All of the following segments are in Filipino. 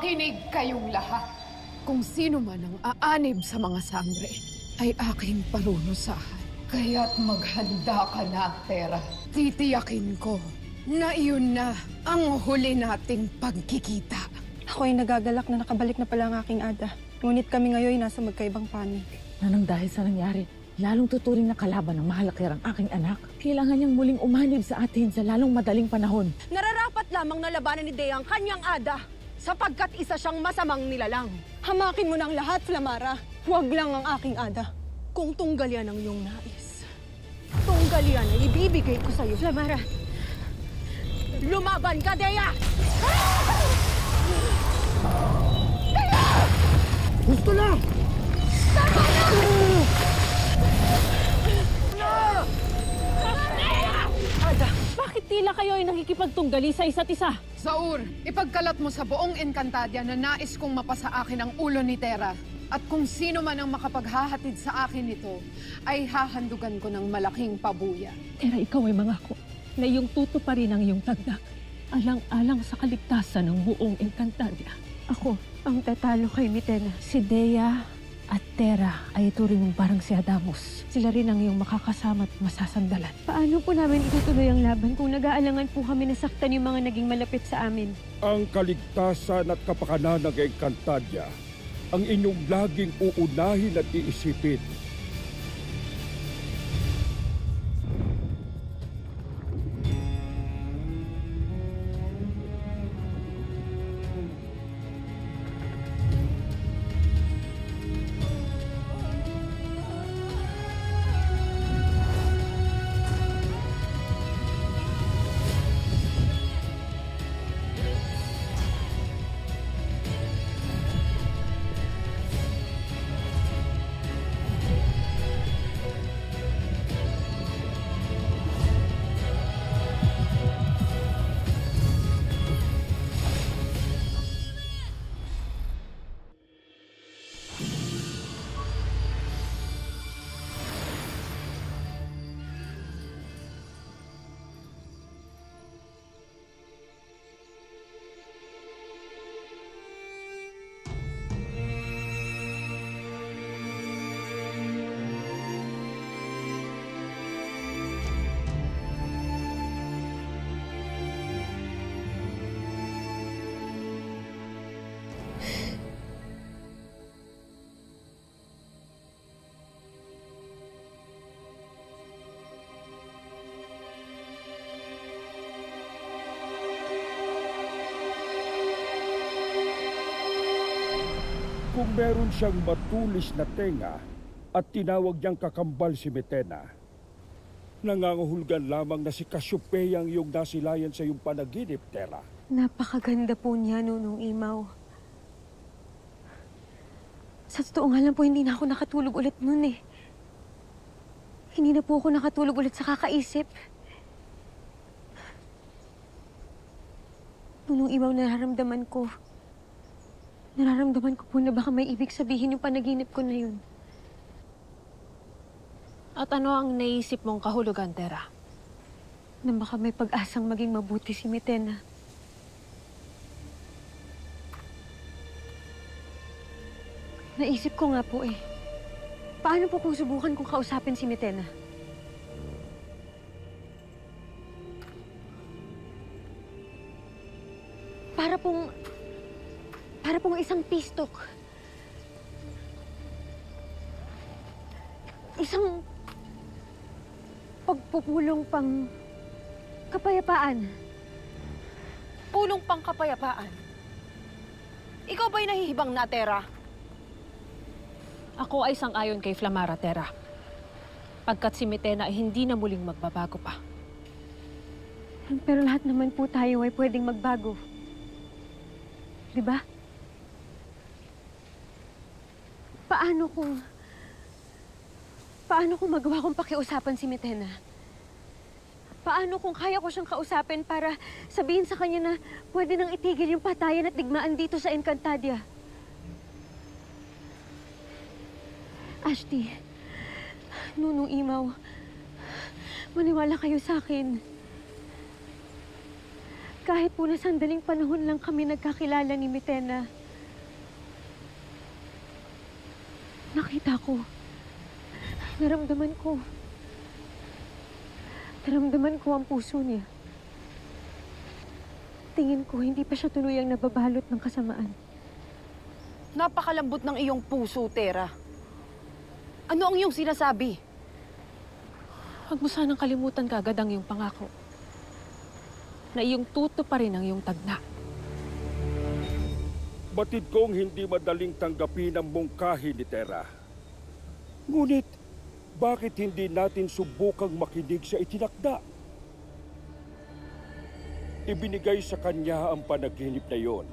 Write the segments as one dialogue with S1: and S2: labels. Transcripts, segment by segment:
S1: Makinig kayong lahat. Kung sino man ang aanib sa mga sangre, ay aking parurusahan. Kaya't maghanda ka na, Tera. Titiyakin ko na iyon na ang huli nating pagkikita.
S2: Ako'y nagagalak na nakabalik na pala ang aking Ada. Ngunit kami ngayon nasa magkaibang panig.
S3: Nanang dahil sa nangyari, lalong tuturing na kalaban ng mahalakirang aking anak. Kailangan niyang muling umanib sa atin sa lalong madaling panahon.
S2: Nararapat lamang na labanan ni Dea ang kanyang Ada sapagkat isa siyang masamang nilalang. Hamakin mo ng lahat, Flamara. Huwag lang ang aking Ada. Kung tunggal yan ang iyong nais, tunggal yan ay ibibigay ko sa'yo. Flamara, lumaban ka, Dea! Dea!
S4: Gusto lang!
S2: Tama na! Ada, bakit tila kayo ay nakikipagtunggali sa isa't isa?
S1: Zaur, ipagkalat mo sa buong Encantadia na nais kong mapasa akin ang ulo ni Tera. At kung sino man ang makapaghahatid sa akin nito, ay hahandugan ko ng malaking pabuya.
S5: Tera, ikaw ay mangako na iyong tutuparin ang iyong tagdak. Alang-alang sa kaligtasan ng buong Encantadia.
S6: Ako ang tatalo kay Mitena. Si Dea at Tera ay ituring mong parang si Adamus. Sila rin ang iyong makakasama at masasandalan. Paano po namin itutuloy ang laban kung nag-aalangan po kami nasaktan yung mga naging malapit sa amin?
S4: Ang kaligtasan at kapakanan ng Encantadia ang inyong laging uunahin at iisipin. Kung meron siyang matulis na tenga at tinawag niyang kakambal si Mitena, nangangahulugan lamang na si Cassiopeia ang iyong nasilayan sa iyong panaginip, Tera.
S6: Napakaganda po niya, Nunong Imaw. Sa totoo nga lang po, hindi na ako nakatulog ulit nun eh. Hindi na po ako nakatulog ulit sa kakaisip. Nunong Imaw, nararamdaman ko po na baka may ibig sabihin yung panaginip ko na yun.
S2: At ano ang naisip mong kahulugan, Tera?
S6: Na baka may pag-asang maging mabuti si Mitena. Naisip ko nga po eh. Paano po kung subukan kong kausapin si Mitena? Para pong isang pistok. Isang pagpupulong pang kapayapaan.
S2: Pulong pang kapayapaan? Ikaw ba'y nahihibang na, Tera? Ako ay sang-ayon kay Flamara, Tera. Pagkat si Mitena ay hindi na muling magbabago pa.
S6: Pero lahat naman po tayo ay pwedeng magbago. Diba? Paano kung magawa kong pakiusapan si Mitena? Paano kung kaya ko siyang kausapin para sabihin sa kanya na pwede nang itigil yung patayan at digmaan dito sa Encantadia? Ashti, Nunong Imaw, maniwala kayo sa akin. Kahit po na sandaling panahon lang kami nagkakilala ni Mitena, nakita ko, naramdaman ko ang puso niya. Tingin ko, hindi pa siya tuluyang nababalot ng kasamaan.
S2: Napakalambot ng iyong puso, Tera. Ano ang iyong sinasabi?
S5: Huwag mo sanang kalimutan kaagad ang iyong pangako na iyong tutuparin ang iyong tagda.
S4: Batid kong hindi madaling tanggapin ang mungkahi ni Tera. Ngunit, bakit hindi natin subukang makinig sa itinakda? Ibinigay sa kanya ang panaginip na iyon.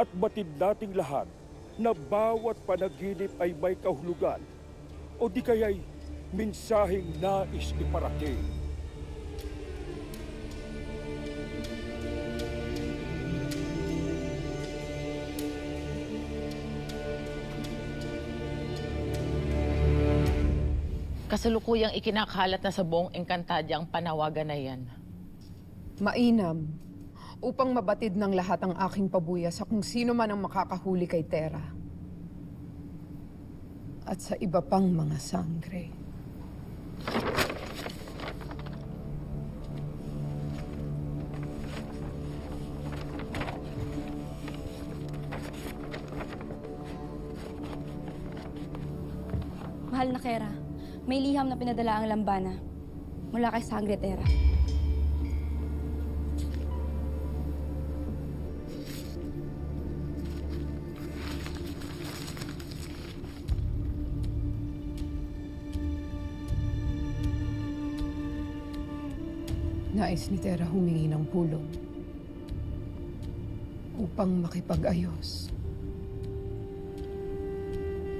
S4: At batid nating lahat na bawat panaginip ay may kahulugan o di kaya'y mensaheng nais iparating.
S3: Kasalukuyang ikinakalat na sa buong Encantadia ang panawagan na yan.
S1: Mainam, upang mabatid ng lahat ang aking pabuya sa kung sino man ang makakahuli kay Tera. At sa iba pang mga sangre.
S7: Mahal na Kera, may liham na pinadala ang lambana mula kay Sangre Tera.
S1: Nais ni Tera humingi ng pulong upang makipag-ayos.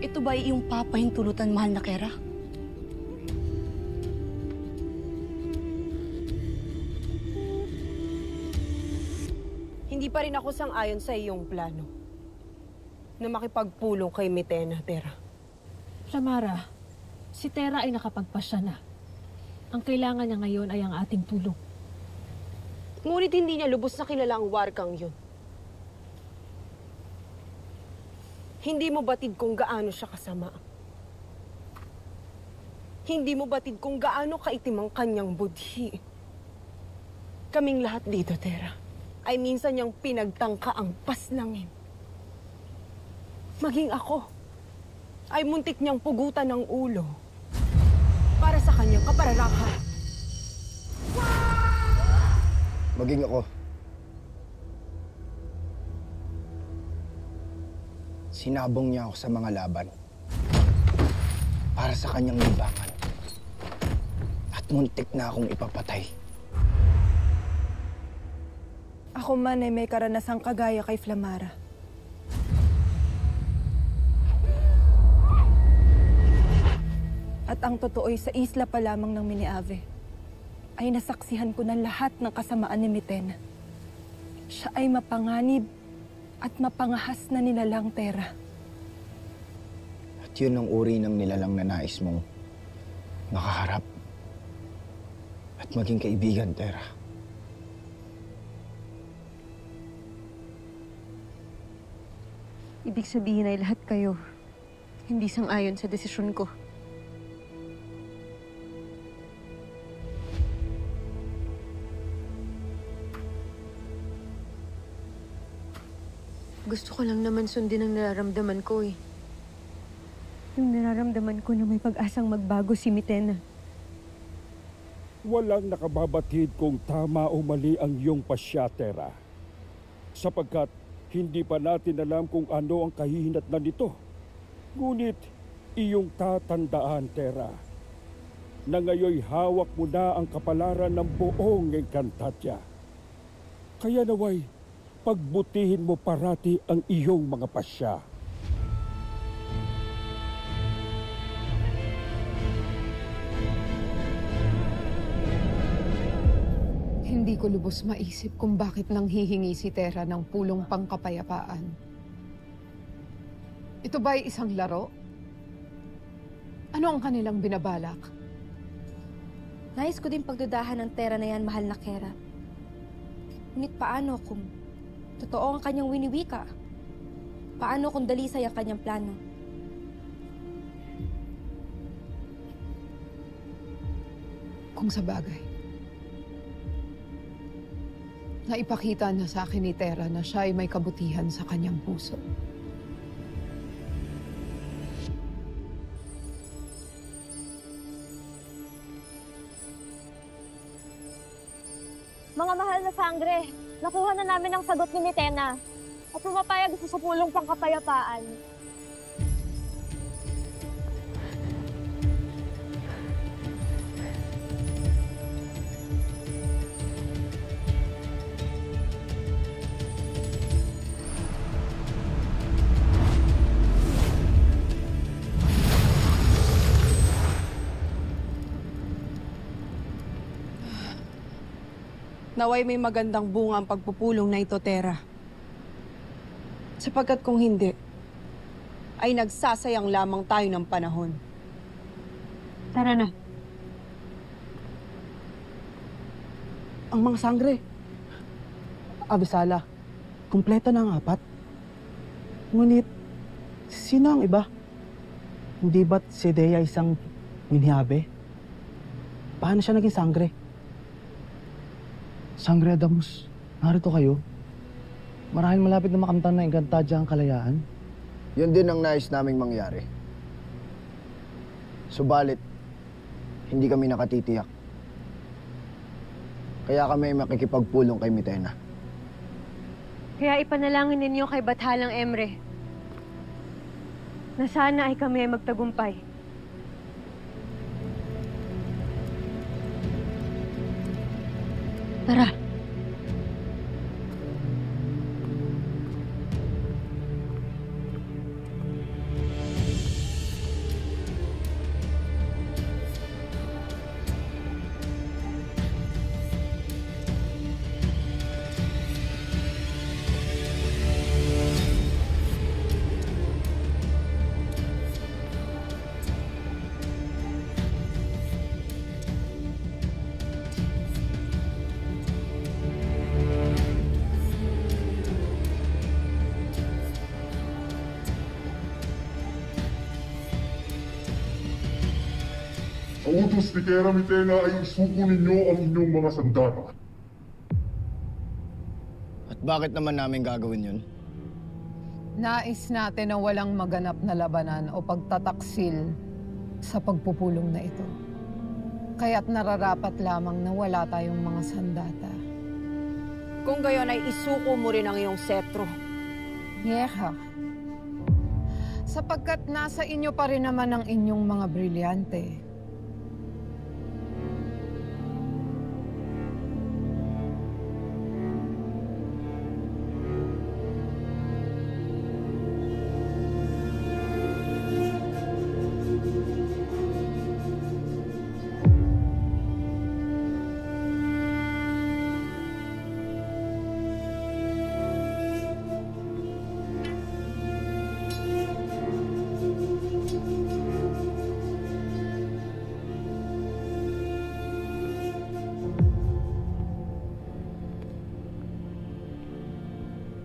S7: Ito ba iyong papahintulutan, mahal na Kera?
S2: Hindi pa rin ako sang-ayon sa iyong plano na makipagpulong kay Mitena, Tera.
S5: Flamara, si Tera ay nakapagpasya na. Ang kailangan niya ngayon ay ang ating tulong.
S2: Ngunit hindi niya lubos na kilala ang warkang yun. Hindi mo batid kung gaano siya kasama. Hindi mo batid kung gaano kaitim ang kanyang budhi. Kaming lahat dito, Tera, ay minsan niyang pinagtangka ang paslangin. Maging ako ay muntik niyang pugutan ng ulo para sa kanyang kapararakan.
S8: Maging ako. Sinabong niya ako sa mga laban para sa kanyang libangan. At muntik na akong ipapatay.
S7: Ako man ay may karanasang kagaya kay Flamara. At ang totoo'y sa isla pa lamang ng Miniave ay nasaksihan ko na lahat ng kasamaan ni Mitena. Siya ay mapanganib at mapangahas na nilalang, Tera.
S8: At yun ang uri ng nilalang na nais mong makaharap at maging kaibigan, Tera.
S6: Ibig sabihin ay lahat kayo hindi sang-ayon sa desisyon ko. Gusto ko lang naman sundin ang nararamdaman ko eh. Yung nararamdaman ko na may pag-asang magbago si Mitena.
S4: Walang nakababatid kung tama o mali ang iyong pasya, Tera. Sapagkat hindi pa natin alam kung ano ang kahihinatnan nito. Ngunit iyong tatandaan, Tera, na ngayoy hawak mo na ang kapalaran ng buong Encantadia. Kaya naway, pagbutihin mo parati ang iyong mga pasya.
S1: Hindi ko lubos maisip kung bakit nang hihingi si Tera ng pulong pangkapayapaan. Ito ba ay isang laro? Ano ang kanilang binabalak?
S7: Nais ko din pagdudahan ng Tera na yan, mahal na Kera.
S9: Ngunit paano kung totoo ang kanyang winiwika? Paano kung dalisay ang kanyang plano?
S1: Kung sa bagay. Naipakita na sa akin ni Tera na siya ay may kabutihan sa kanyang puso.
S10: Mga mahal na sangre, nakuha na namin ang sagot ni Mitena at pumapayag sa pulong pangkapayapaan.
S2: Naway may magandang bunga ang pagpupulong na ito, Tera. Sapagkat kung hindi, ay nagsasayang lamang tayo ng panahon.
S10: Tara na.
S11: Ang mga sangre. Abisala, kumpleto na ang 4. Ngunit, sino ang iba? Hindi ba't si Dea isang miniabe? Paano siya naging sangre? Sangre Adamus, narito kayo. Marahil malapit na makamtan na Encantadia ang kalayaan.
S8: Yun din ang nais naming mangyari. Subalit, hindi kami nakatitiyak. Kaya kami makikipagpulong kay Mitena.
S6: Kaya ipanalangin ninyo kay Bathalang Emre na sana ay kami ay magtagumpay. Tara.
S12: Sa utos ni Tera Mitena ay isuko ninyo ang inyong mga sandata.
S8: At bakit naman namin gagawin yun?
S1: Nais natin na walang maganap na labanan o pagtataksil sa pagpupulong na ito. Kaya't nararapat lamang na wala tayong mga sandata.
S2: Kung gayon ay isuko mo rin ang iyong setro.
S1: Yeha. Sapagkat nasa inyo pa rin naman ang inyong mga brilyante.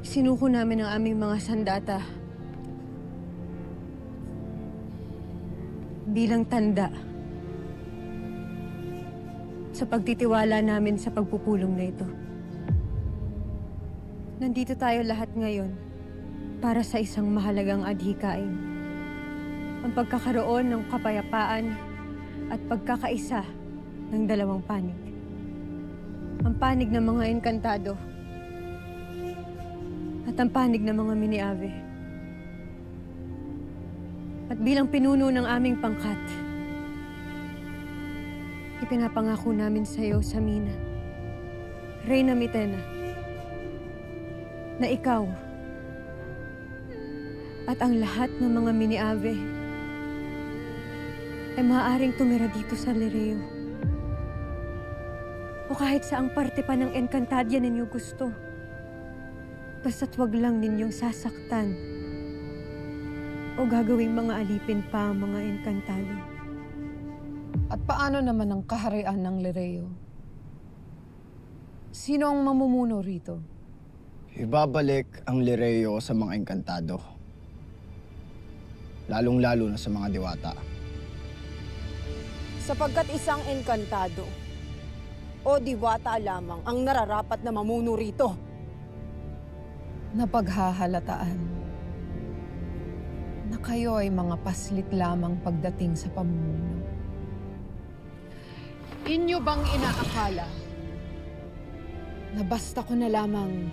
S6: Sinuko namin ang aming mga sandata bilang tanda sa pagtitiwala namin sa pagpupulong na ito. Nandito tayo lahat ngayon para sa isang mahalagang adhikain. Ang pagkakaroon ng kapayapaan at pagkakaisa ng dalawang panig. Ang panig ng mga Encantado at ang panig ng mga Miniave. At bilang pinuno ng aming pangkat, ipinapangako namin sa iyo, Samina, Reyna Mitena, na ikaw at ang lahat ng mga Miniave ay maaaring tumira dito sa Lireo. O kahit saang parte pa ng Encantadia ninyo gusto. Basta't wag lang ninyong sasaktan o gagawing mga alipin pa ang mga Encantado.
S1: At paano naman ang kaharian ng Lireo? Sino ang mamumuno rito?
S8: Ibabalik ang Lireo sa mga engkantado. Lalong-lalo na sa mga diwata.
S2: Sapagkat isang engkantado o diwata lamang ang nararapat na mamuno rito.
S1: Napaghahalataan na kayo ay mga paslit lamang pagdating sa pamumuno. Inyo bang inaakala na basta ko na lamang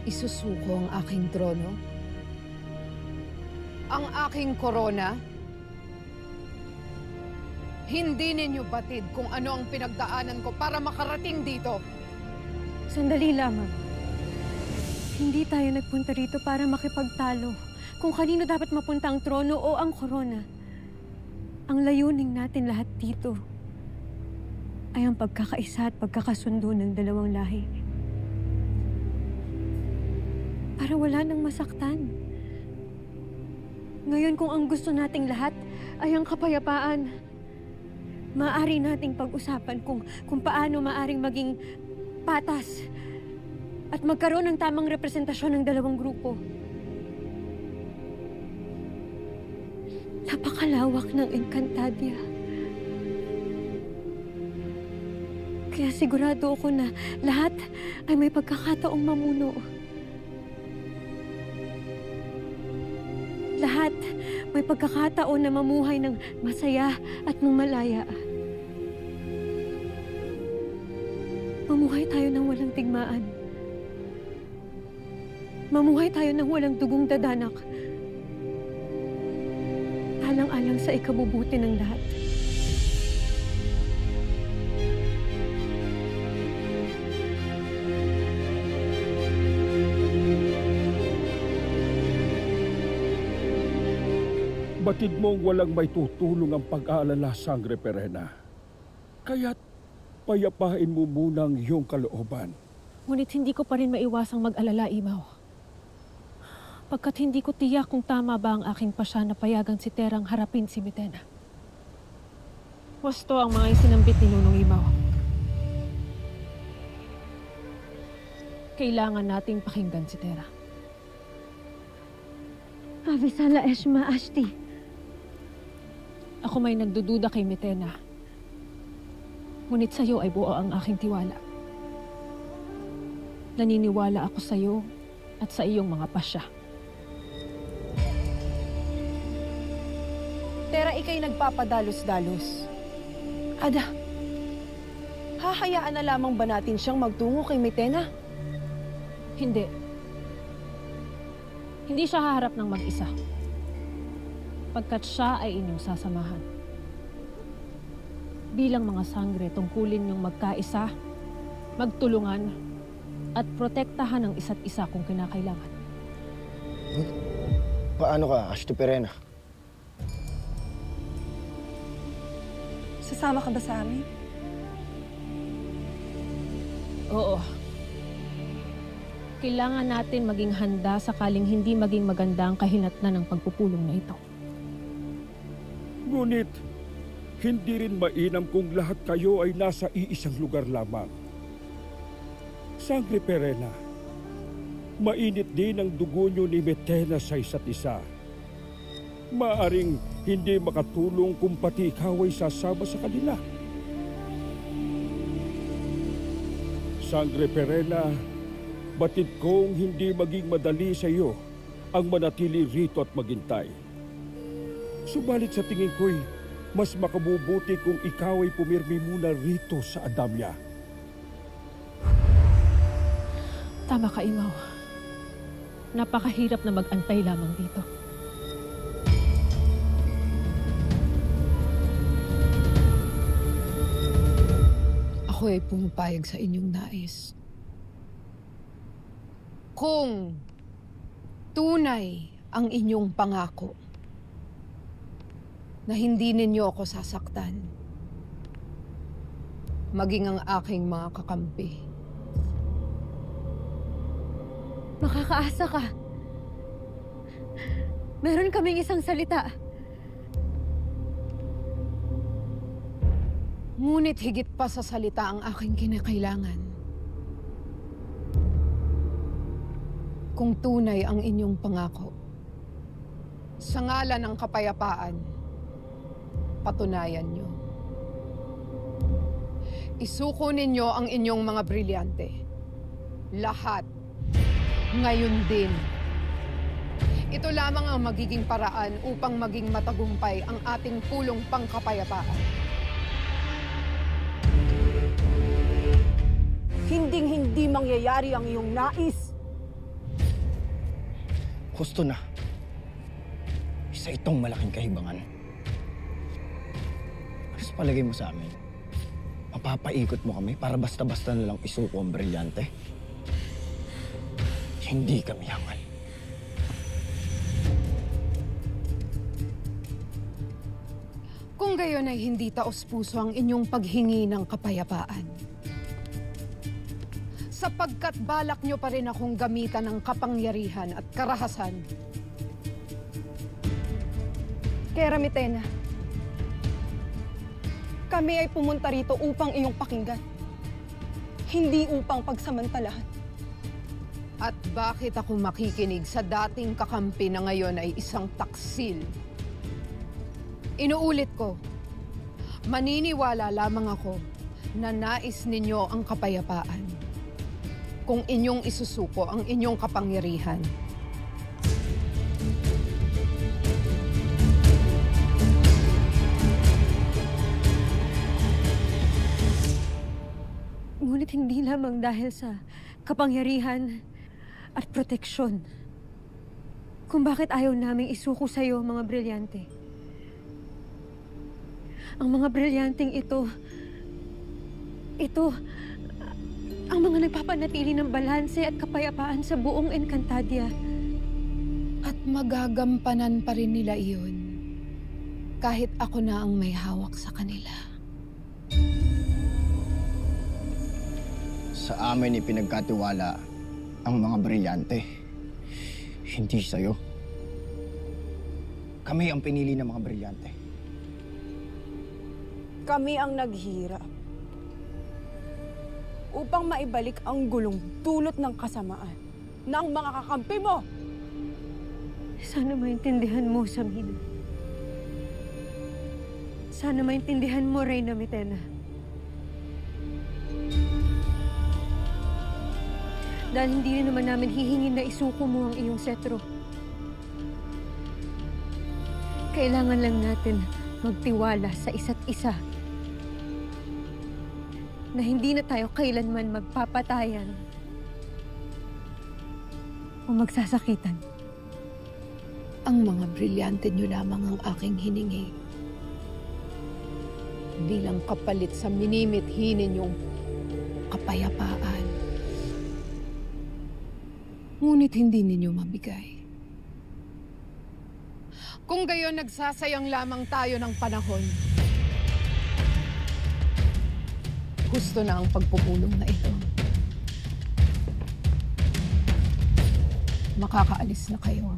S1: isusuko ang aking trono? Ang aking korona? Hindi ninyo batid kung ano ang pinagdaanan ko para makarating dito.
S6: Sandali lamang. Hindi tayo nagpunta rito para makipagtalo kung kanino dapat mapunta ang trono o ang korona. Ang layunin natin lahat dito ay ang pagkakaisa at pagkakasundo ng dalawang lahi. Para wala nang masaktan. Ngayon kung ang gusto nating lahat ay ang kapayapaan, maaari nating pag-usapan kung paano maaring maging patas at magkaroon ng tamang representasyon ng dalawang grupo. Napakalawak ng Encantadia. Kaya sigurado ako na lahat ay may pagkakataong mamuno. Lahat may pagkakataon na mamuhay ng masaya at ng malaya. Mamuhay tayo ng walang tigmaan. Mamuhay tayo ng walang dugong dadanak. Alang-alang sa ikabubuti ng lahat.
S4: Batid mong walang may tutulong ang pag-aalala, Sangre Perena. Kaya't payapain mo munang iyong kalooban.
S5: Ngunit hindi ko pa rin maiwasang mag-alala, Imaw. Pagkat hindi ko tiyak kung tama ba ang aking pasya na payagan si Terang harapin si Mitena. Wasto ang mga isinambit ni Nunong Imaw. Kailangan nating pakinggan si Tera.
S6: Avisala Eshma Ashti.
S5: Ako may nagdududa kay Mitena. Ngunit sa'yo ay buo ang aking tiwala. Naniniwala ako sa'yo at sa iyong mga pasya.
S2: Tera, ikay nagpapadalos-dalos. Ada, hahayaan na lamang ba natin siyang magtungo kay Mitena?
S5: Hindi. Hindi siya haharap ng mag-isa. Pagkat siya ay inyong sasamahan. Bilang mga sangre, tungkulin niyong magkaisa, magtulungan, at protektahan ang isa't isa kung kinakailangan.
S8: Paano ka, Ashti Perena?
S7: Sasama ka ba sa amin?
S5: Oo. Kailangan natin maging handa sakaling hindi maging maganda ang kahinatnan ng pagpupulong na ito.
S4: Ngunit, hindi rin mainam kung lahat kayo ay nasa iisang lugar lamang. Sangre Perena, mainit din ang dugo nyo ni Mitena sa isa't isa. Maaring hindi makatulong kung pati ikaw ay sasama sa kanila. Sangre Perena, batid kong hindi maging madali sa iyo ang manatili rito at maghintay. Subalit sa tingin ko'y mas makabubuti kung ikaw ay pumirmi muna rito sa Adamya.
S5: Tama ka, Imaw. Napakahirap na mag-antay lamang dito.
S1: Ako ay pumapayag sa inyong nais. Kung tunay ang inyong pangako na hindi ninyo ako sasaktan, maging ang aking mga kakampi.
S6: Makakaasa ka. Meron kaming isang salita.
S1: Ngunit higit pa sa salita ang aking kinakailangan. Kung tunay ang inyong pangako, sa ngalan ng kapayapaan, patunayan nyo. Isuko ninyo ang inyong mga brilyante. Lahat. Ngayon din. Ito lamang ang magiging paraan upang maging matagumpay ang ating pulong pangkapayapaan.
S2: Hinding-hindi mangyayari ang iyong nais.
S8: Gusto na. Isa itong malaking kahibangan. Ano sa palagay mo sa amin? Mapapaikot mo kami para basta-basta na lang isuko ang brilyante? Hindi kami hangal.
S1: Kung gayon ay hindi taos-puso ang inyong paghingi ng kapayapaan. Sapagkat balak nyo pa rin akong gamitan ng kapangyarihan at karahasan.
S7: Kera Mitena, kami ay pumunta rito upang iyong pakinggan, hindi upang pagsamantalahan.
S1: At bakit ako makikinig sa dating kakampi na ngayon ay isang taksil? Inuulit ko, maniniwala lamang ako na nais ninyo ang kapayapaan kung inyong isusuko ang inyong kapangyarihan.
S6: Ngunit hindi lamang dahil sa kapangyarihan at proteksyon kung bakit ayaw naming isuko sa iyo, mga brilyante. Ang mga brilyanteng ito ang mga nagpapanatili ng balanse at kapayapaan sa buong Encantadia.
S1: At magagampanan pa rin nila iyon kahit ako na ang may hawak sa kanila.
S8: Sa amin ipinagkatiwala ang mga brilyante. Hindi sa'yo. Kami ang pinili ng mga brilyante.
S2: Kami ang naghirap upang maibalik ang gulong dulot ng kasamaan ng mga kakampi mo.
S6: Sana maintindihan mo, Samina. Sana maintindihan mo, Reyna Mitena. Dahil hindi rin naman namin hihingin na isuko mo ang iyong setro. Kailangan lang natin magtiwala sa isa't isa na hindi na tayo kailanman magpapatayan o magsasakitan.
S1: Ang mga brilyante nyo lamang ang aking hiningi bilang kapalit sa minimithi ninyong kapayapaan. Ngunit hindi ninyo mabigay. Kung gayon, nagsasayang lamang tayo ng panahon. Gusto na ang pagpupulong na ito. Makakaalis na kayo.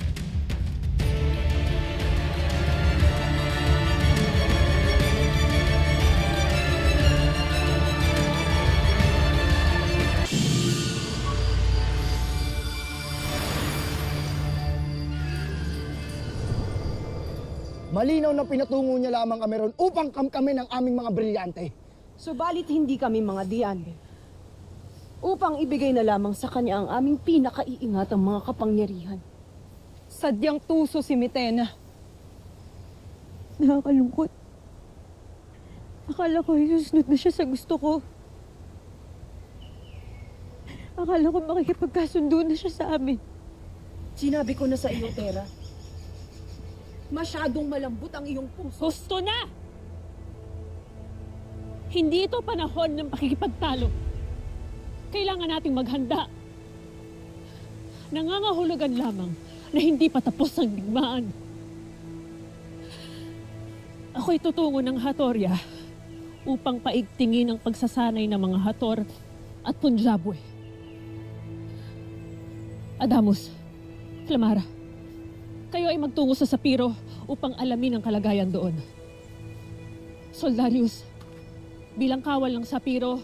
S8: Malinaw na pinatungo niya lamang kami ron upang kamkamin ang aming mga brilyante.
S2: Subalit hindi kami mga diande. Upang ibigay na lamang sa kanya ang aming pinakaiingatang mga kapangyarihan. Sadyang tuso si Mitena.
S6: Nakakalungkot. Akala ko isusunod na siya sa gusto ko. Akala ko makikipagkasundo na siya sa amin.
S2: Sinabi ko na sa iyo, Tera. Masyadong malambot ang iyong puso.
S5: Gusto na! Hindi ito panahon ng pakikipagtalo. Kailangan nating maghanda. Nangangahulugan lamang na hindi pa tapos ang digmaan. Ako'y tutungo ng Hatoria upang paigtingin ang pagsasanay ng mga Hator at Punjabwe. Adamus, Flamara, kayo ay magtungo sa Sapiro upang alamin ang kalagayan doon. Soldarius, bilang kawal ng Sapiro,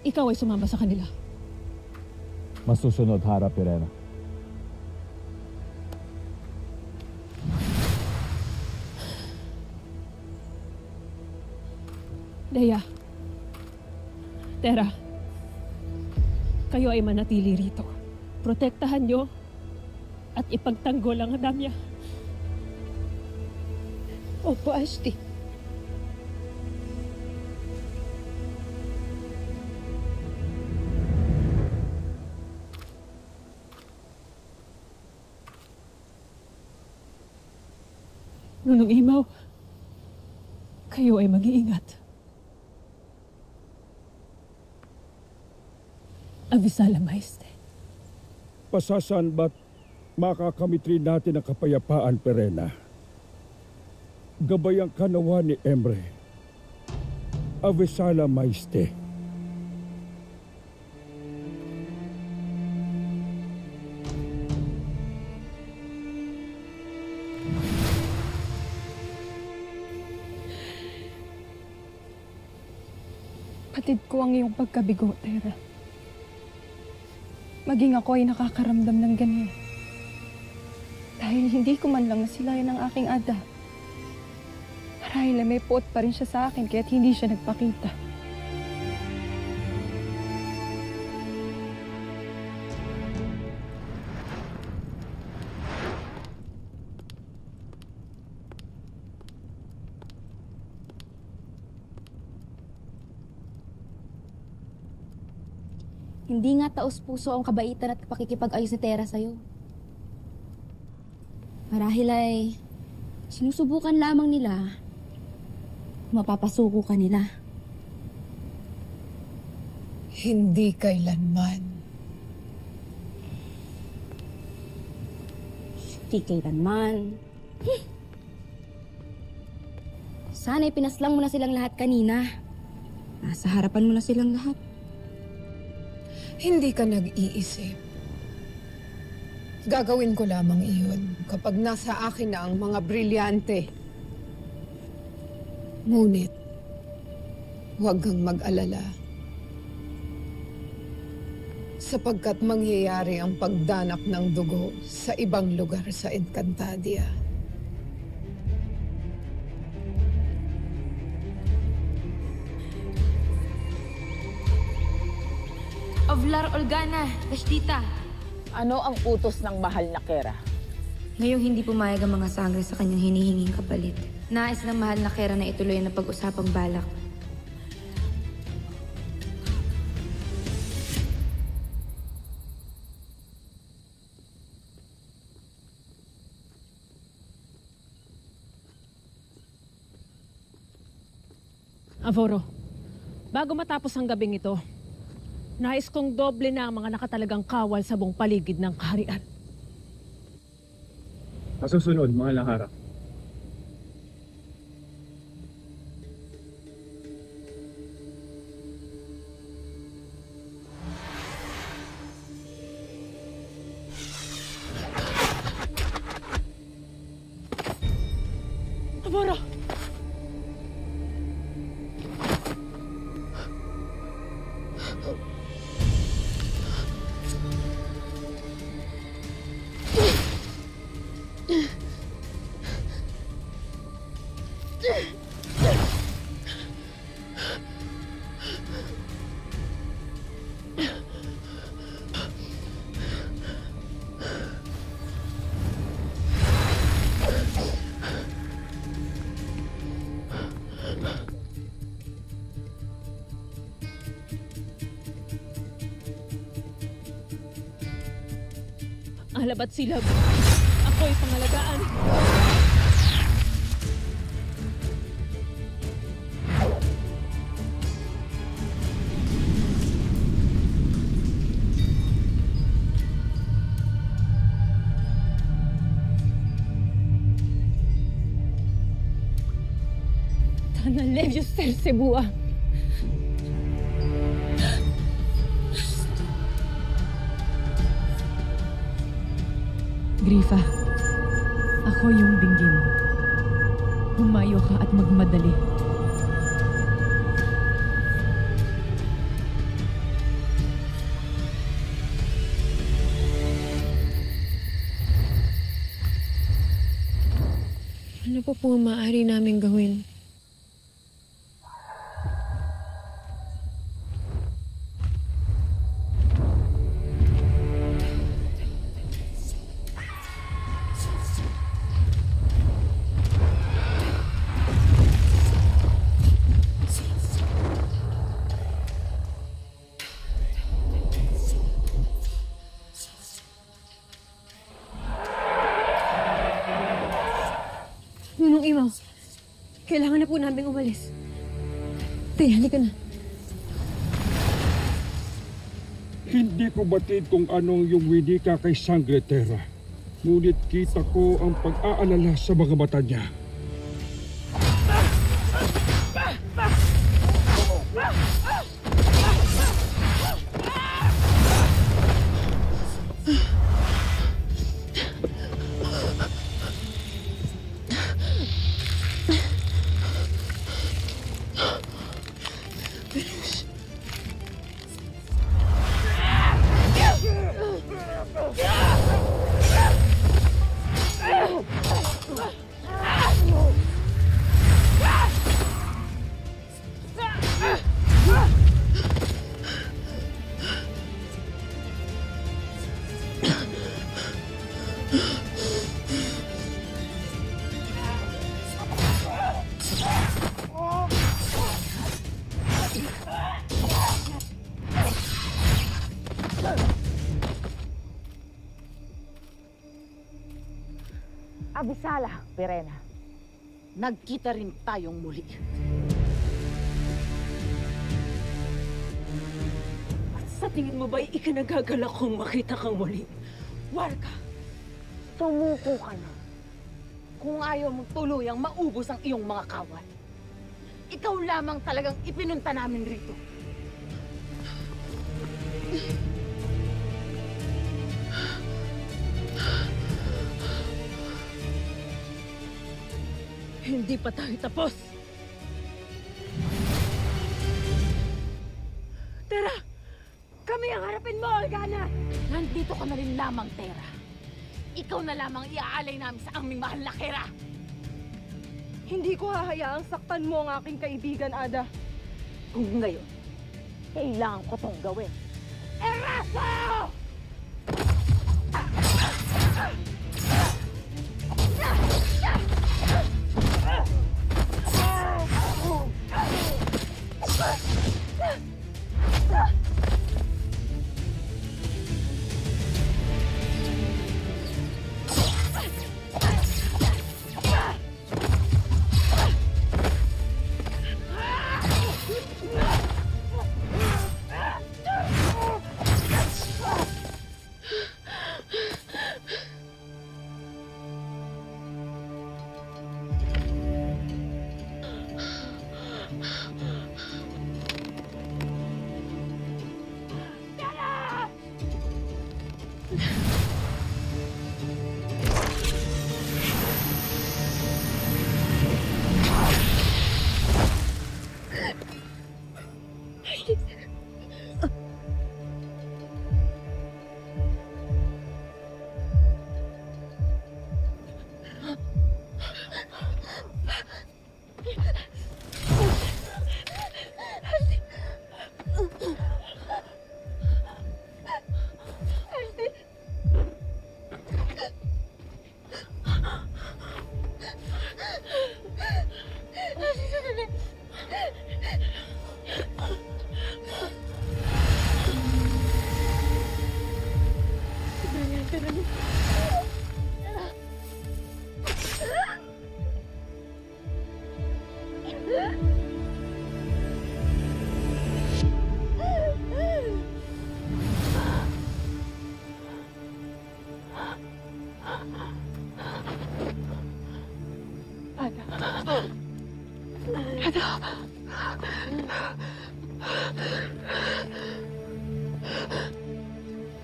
S5: ikaw ay sumama sa kanila.
S13: Masusunod, Hara Pirena.
S5: Dea, Tera, kayo ay manatili rito. Protektahan nyo at ipagtanggol ang Adamya.
S1: Opo, Ashti.
S5: Nunong Imaw, kayo ay mag-iingat. Avisala, Maeste.
S4: Pasasan ba't makakamit rin natin ang kapayapaan, Perena? Gabayang kanawa ni Emre. Avisala, Maeste.
S7: Patid ko ang iyong pagkabigo, Tera. Maging ako ay nakakaramdam ng ganyan. Dahil hindi ko man lang nasilayan ang aking ada. Marahil ay may puot pa rin siya sa akin kaya't hindi siya nagpakita.
S9: Hindi nga taos-puso ang kabaitan at pakikipag-ayos ni Tera sa'yo. Marahil ay sinusubukan lamang nila, mapapasuko ka nila.
S1: Hindi kailanman.
S9: Hindi kailanman. Sana'y pinaslang mo na silang lahat kanina. Nasa harapan mo na silang lahat.
S1: Hindi ka nag-iisip. Gagawin ko lamang iyon kapag nasa akin na ang mga brilyante. Ngunit, huwag kang mag-alala. Sapagkat mangyayari ang pagdanak ng dugo sa ibang lugar sa Encantadia.
S13: Ovlar Olgana, Tashtita.
S3: Ano ang utos ng mahal na Kera?
S9: Ngayong hindi pumayag ang mga sangre sa kanyang hinihinging kapalit, nais ng mahal na Kera na ituloy ang napag-usapang balak.
S5: Avoro, bago matapos ang gabing ito, nais kong doble na ang mga nakatalagang kawal sa buong paligid ng kaharian.
S14: Masusunod, mga Lahara.
S5: Avoro! Alabat silab. Ako'y pangalagaan. Tanalevius Tersebua.
S3: Grifa, ako yung dinggin. Humayo ka at magmadali.
S5: Ano po ang maaari namin gawin?
S6: Kailangan na po namin umalis. Tay, halika na.
S4: Hindi ko batid kung anong yung winika kay Sangre Terra. Ngunit kita ko ang pag-aalala sa mga mata niya.
S3: Abisala, Pirena. Nagkita rin tayong muli.
S6: At sa tingin mo ba'y ikinagagalak kong makita kang muli?
S3: Warka, tumuko ka na. Kung ayaw mong tuluyang maubos ang iyong mga kawal, ikaw lamang talagang ipinunta namin rito.
S6: Hindi pa tayo tapos!
S3: Tera! Kami ang harapin mo, Organa! Nandito ka na rin lamang, Tera. Ikaw na lamang iaalay namin sa aming mahal na Kera.
S2: Hindi ko hahayaang saktan mo ang aking kaibigan, Ada.
S3: Kung ngayon, kailangan ko tong gawin. Eraso!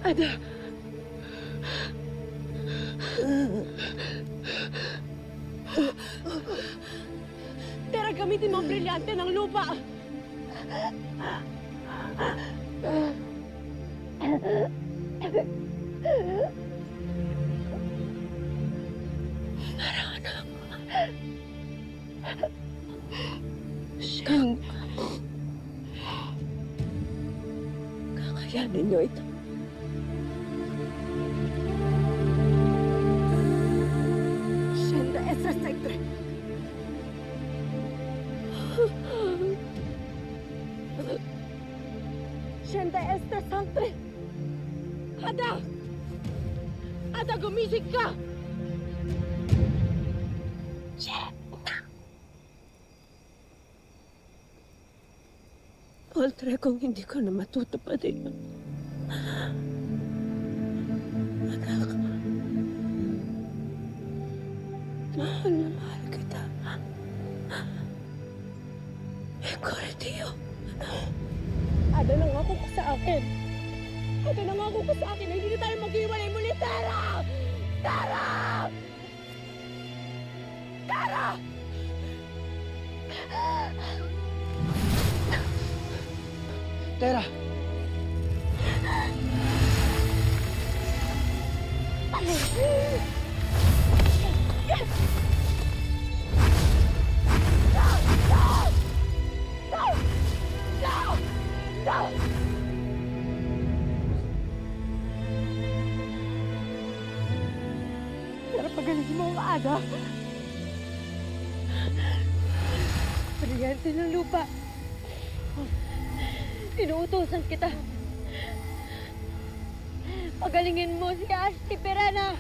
S6: Ada! Tara, gamitin mo ang brilyante ng lupa!
S2: Anak. Shen. Kakayanin niyo ito. Shen de esa sectre. Shen de esta sangre. Ada! Ada, gumising ka!
S6: Poltre, kung hindi ko na matutupad ito. Anak, mahal na mahal kita. Cordio.
S2: Ada nangako ka sa akin. Ada nangako ka sa akin na hindi na tayo maghiwalay muli, Tara! Tara! Tara!
S11: Tera!
S2: Pero pagalingin mo ang Ada.
S6: Brilyante ng lupa. Inuutosan kita. Pagalingin mo si Ashti Perena.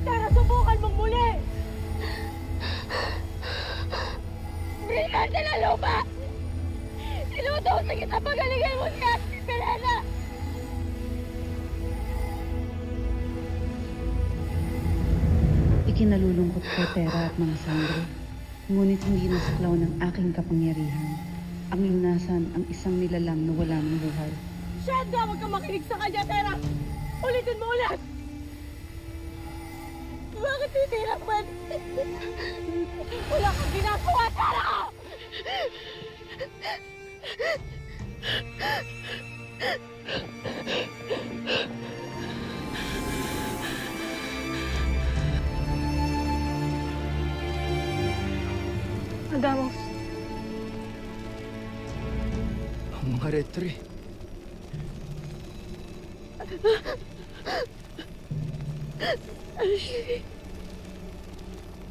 S2: Tara, subukan mong muli! Brilyante ng lupa! Inuutosan kita, pagalingin mo si Ashti Perena!
S14: Ikinalulungkot ko, Tera at mga sangre. Ngunit hindi nasaklaw ng aking kapangyarihan. Ang lunasan ang isang nilalang na wala ng buhay.
S2: Shanda, huwag kang makinig sa kanya, Tera! Ulitin mo ulit! Bakit titira mo? Wala kang ginagawa, Tera!
S7: Adamos.
S8: Ang mga retre.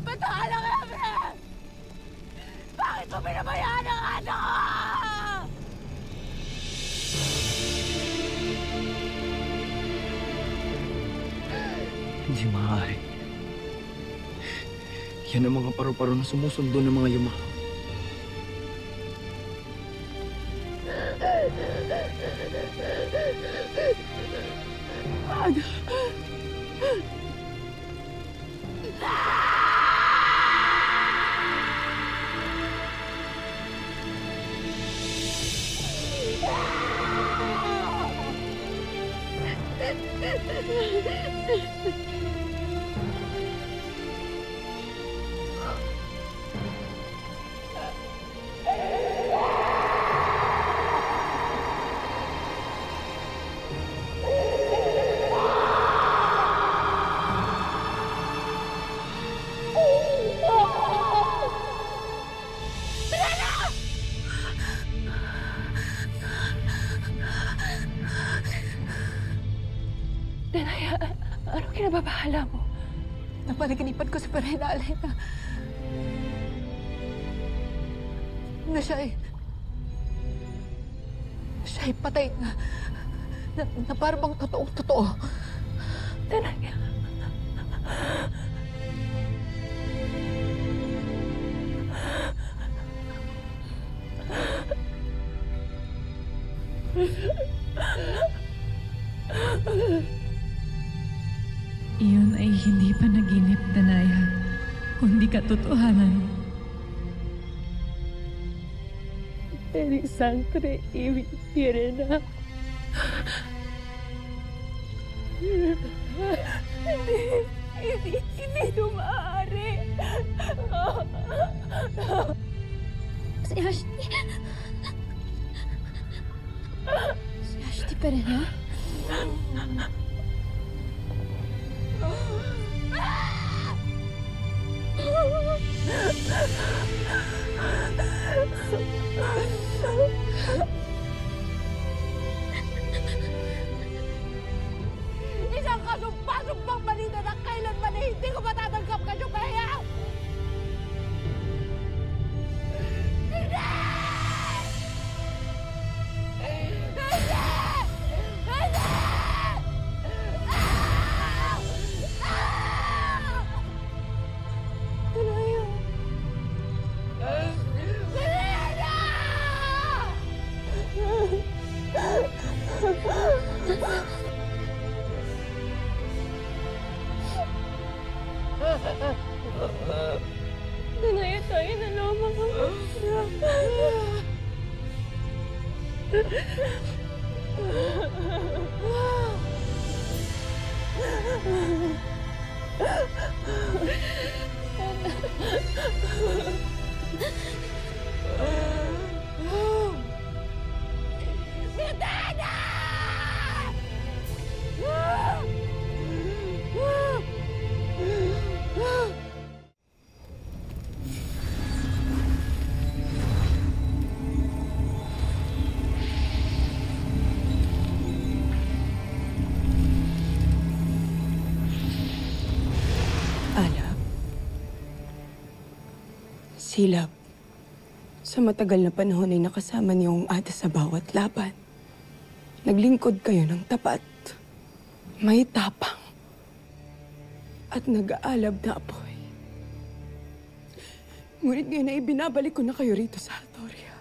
S2: Bataan ang Ebre! Bakit mo pinabayaan ang anak ko?
S8: Hindi maaari. Yan ang mga paru-paro na sumusundo ng mga yuma.
S2: Ada!
S7: Denaya, ano kinababahala mo? Napanaginipan ko si Perena Elena. Na siya ay patay na parang bang totoong-totoo. Denaya.
S5: Iyon ay hindi panaginip, Danaya, kundi katotohanan.
S6: Eri Sangre Iwi Pirena. Hindi maaari.
S10: Si Ashti. Si Ashti Perena?
S2: Isang kasumpa-sumpang balita na kailanman ay hindi ko matatanggap ka, Jupeya! Hindi! Hindi! Hindi! Ah! Ah!
S6: Nanay, tayo na lamang.
S3: Mitena!
S2: Alab. Silab. Sa matagal na panahon ay nakasama niyo ang Ada sa bawat laban. Naglingkod kayo ng tapat, may tapang, at nag-aalab na apoy. Ngunit ngayon ay binabalik ko na kayo rito sa Hatoria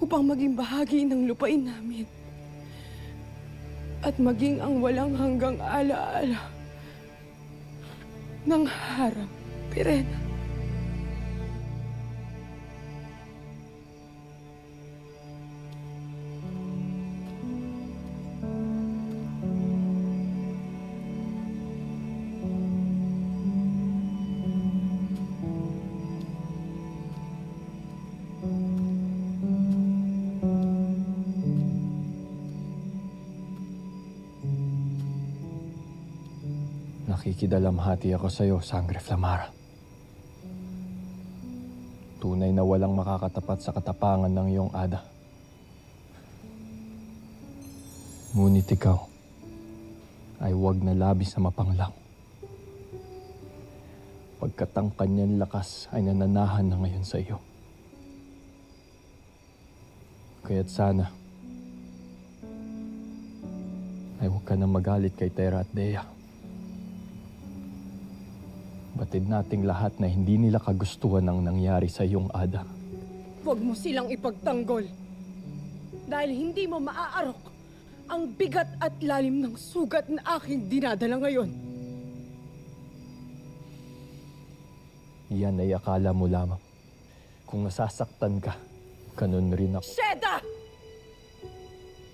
S2: upang maging bahagi ng lupain namin at maging ang walang hanggang alaala ng harang Pirena.
S15: Nakikidalamhati ako sa iyo, Sangre Flamara. Tunay na walang makakatapat sa katapangan ng iyong Ada. Ngunit ikaw ay huwag na labis na mapanglang. Pagkat ang kanyang lakas ay nananahan na ngayon sa iyo. Kaya't sana ay huwag ka na magalit kay Terra at Dea. Batid nating lahat na hindi nila kagustuhan ang nangyari sa iyong Ada.
S2: Huwag mo silang ipagtanggol. Dahil hindi mo maaarok ang bigat at lalim ng sugat na aking dinadala ngayon.
S15: Yan ay akala mo lamang. Kung nasasaktan ka, ganun rin ako.
S2: Sheda!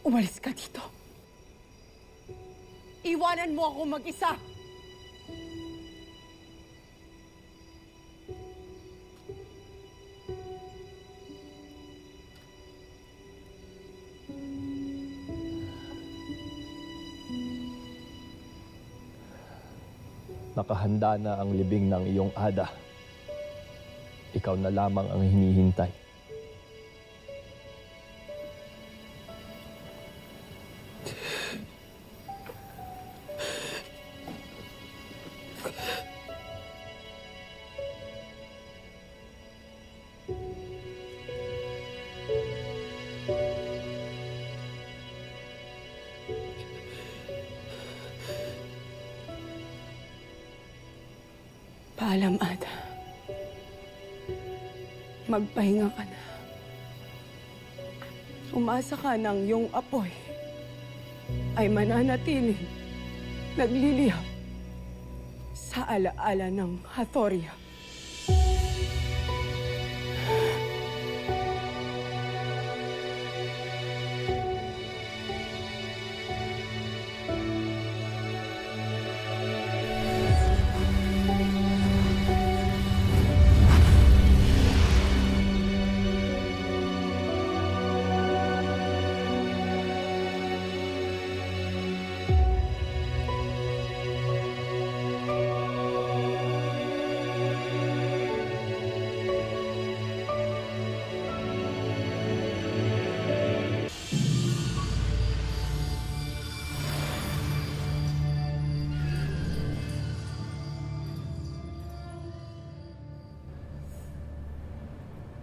S2: Umalis ka dito. Iwanan mo ako mag-isa.
S15: Nakahanda na ang libing ng iyong Ada. Ikaw na lamang ang hinihintay.
S2: Paalam, Ada. Magpahinga ka na. Umasa ka ng iyong apoy ay mananatiling nagliliyab sa alaala ng Hatoria.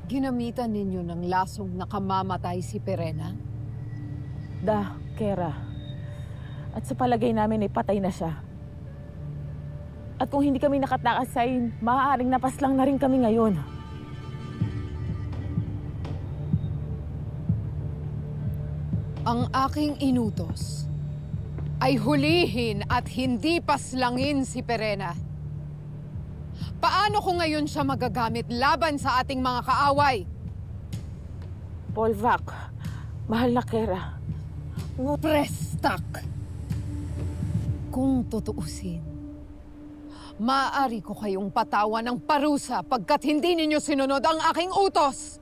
S1: Ginamitan ninyo ng lasong nakamamatay si Pirena?
S16: Kera. At sa palagay namin ay patay na siya. At kung hindi kami nakatakas ay maaaring napaslang na rin kami ngayon.
S1: Ang aking inutos ay hulihin at hindi paslangin si Perena. Paano ko ngayon siya magagamit laban sa ating mga kaaway?
S16: Polvac, mahal na Kera.
S1: Prestak! Kung tutuusin, maaari ko kayong patawan ng parusa pagkat hindi ninyo sinunod ang aking utos!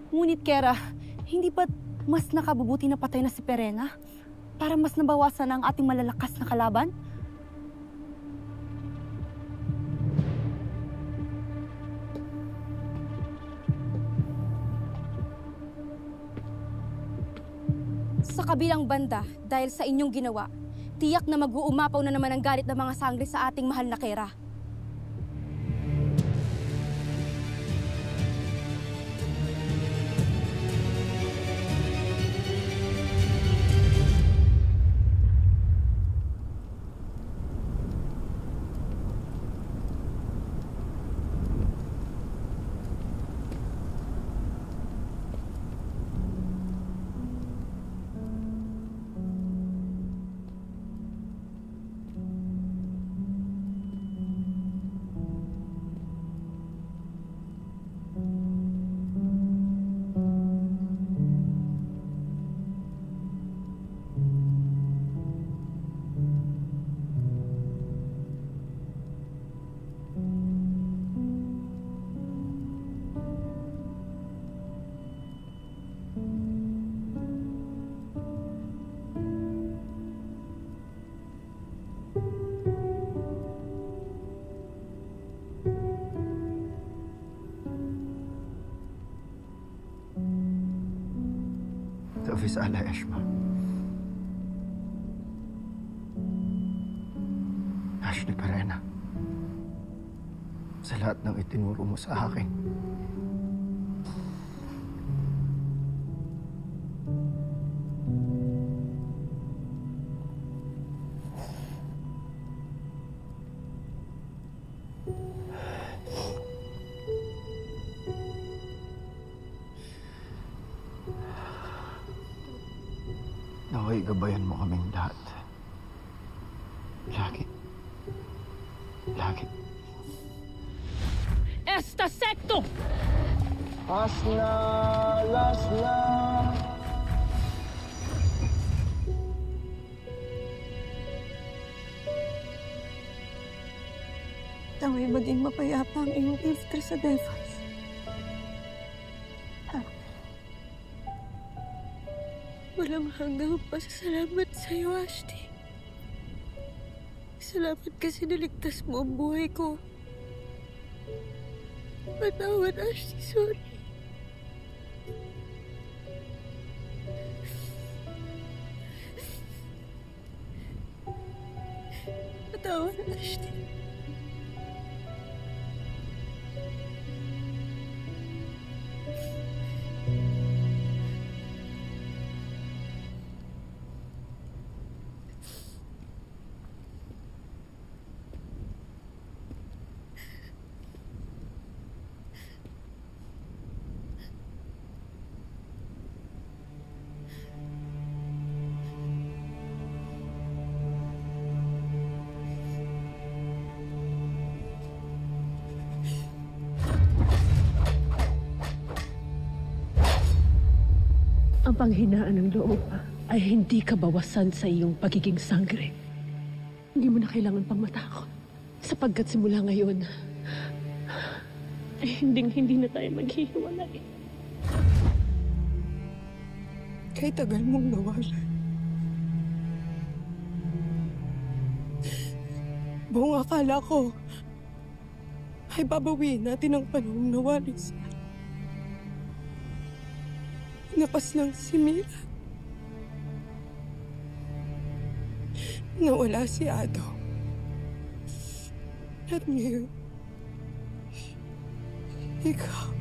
S7: Ngunit, Kera, hindi ba mas nakabubuti na patay na si Perena para mas nabawasan ang ating malalakas na kalaban? Sa kabilang banda, dahil sa inyong ginawa, tiyak na mag-uumapaw na naman ang galit ng mga sangre sa ating mahal na Kera.
S8: Tafis ala Eshma. Ashley Perena. Sa lahat ng itinuro mo sa akin. Naway gabayan mo kaming lahat. Lagi. Lagi.
S5: Esta secto!
S8: Asla! Lasla!
S6: Naway maging mapayapa ang iyong filter sa Devas. Walang hanggang pasasalamat sa iyo, Ashley. Salamat kasi naligtas mo ang buhay ko. Patawad, Ashley. Sorry. Patawad, Ashley.
S5: Ang panghinaan ng loob ay hindi kabawasan sa iyong pagiging sangre. Hindi mo na kailangan pang matakot. Sapagkat simula ngayon, ay hindi na tayo maghihiwalay.
S6: Kay tagal mong nawala. Buong akala ko ay babawiin natin ang panahong nawalis. Napas lang si Mira. Nawala si Ado. At ngayon, ikaw.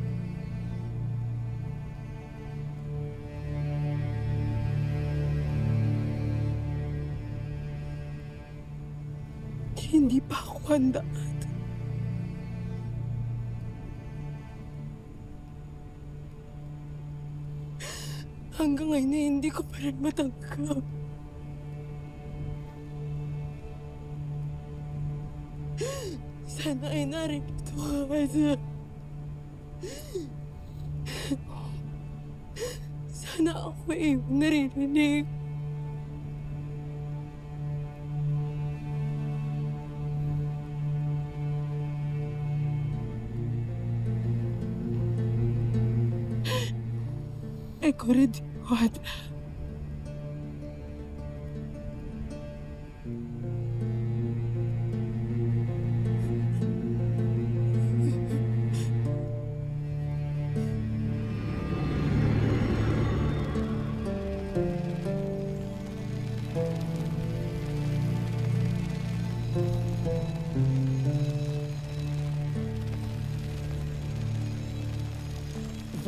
S17: Hindi pa ako handa. Hanggang ngayon na hindi ko pa rin matanggap. Sana ay narito ka, Ada. Sana ako ay naririnig. Ikaw rin, Ada.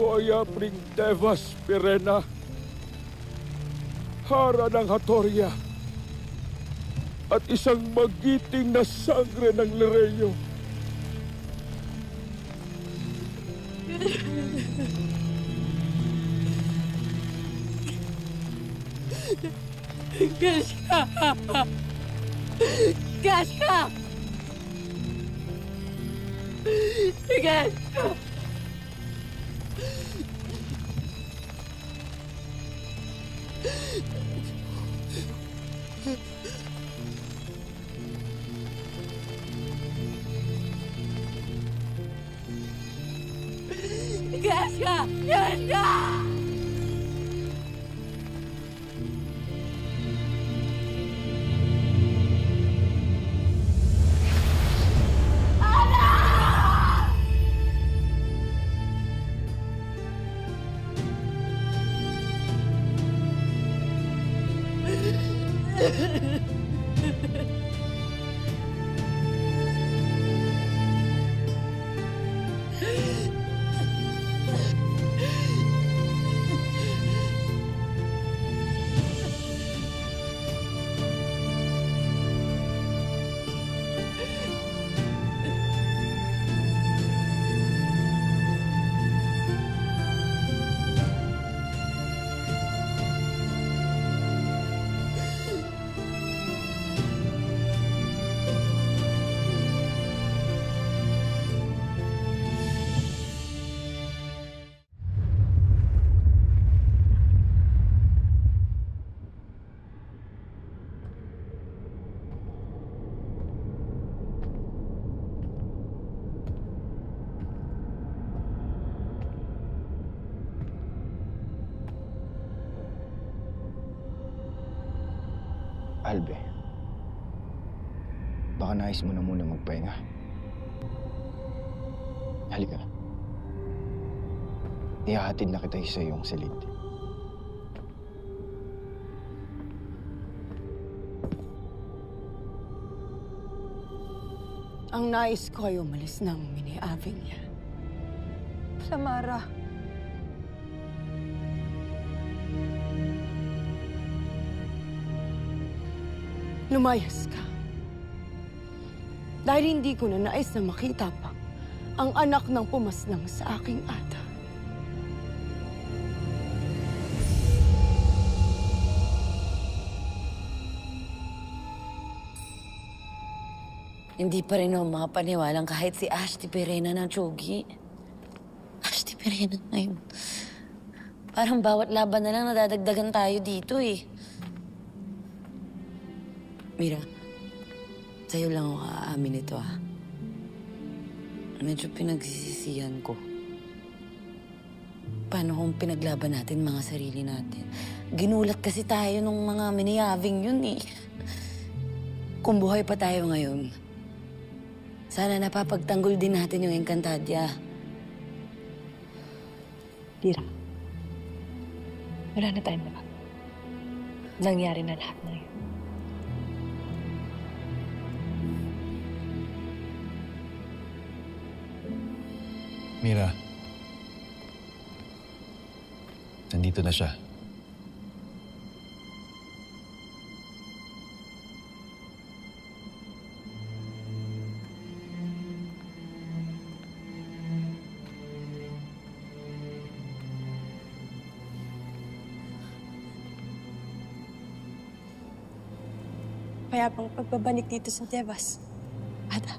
S4: Voya Pringdevas Pirena, hara ng Hatoria, at isang magiting na sangre ng Lireyo.
S17: Gasha! Gasha! Gasha! Gasha! Gasha!
S8: Albe, baka nais mo na muna magpahinga. Halika. Ihahatid na kita sa iyong silid.
S2: Ang nais ko ay umalis ng mini-Ave niya. Samara. Lumayas ka. Dahil hindi ko na nais na makita pa ang anak ng pumaslang sa aking Ada.
S18: Hindi pa rin ako makapaniwalang kahit si Ashti Pirena ng Chogi. Ashti Pirena ngayon. Parang bawat laban na lang nadadagdagan tayo dito eh. Mira, sa'yo lang ako aamin ito ah. Medyo pinagsisisihan ko. Paano kung pinaglaban natin mga sarili natin? Ginulat kasi tayo nung mga miniyaving yun eh. Kung buhay pa tayo ngayon, sana napapagtanggol din natin yung Encantadia.
S6: Tira, wala na tayong laban. Nangyari na lahat na yun.
S19: Mira, nandito na siya.
S10: mapayapang pagbabalik dito sa Tebas. Ada.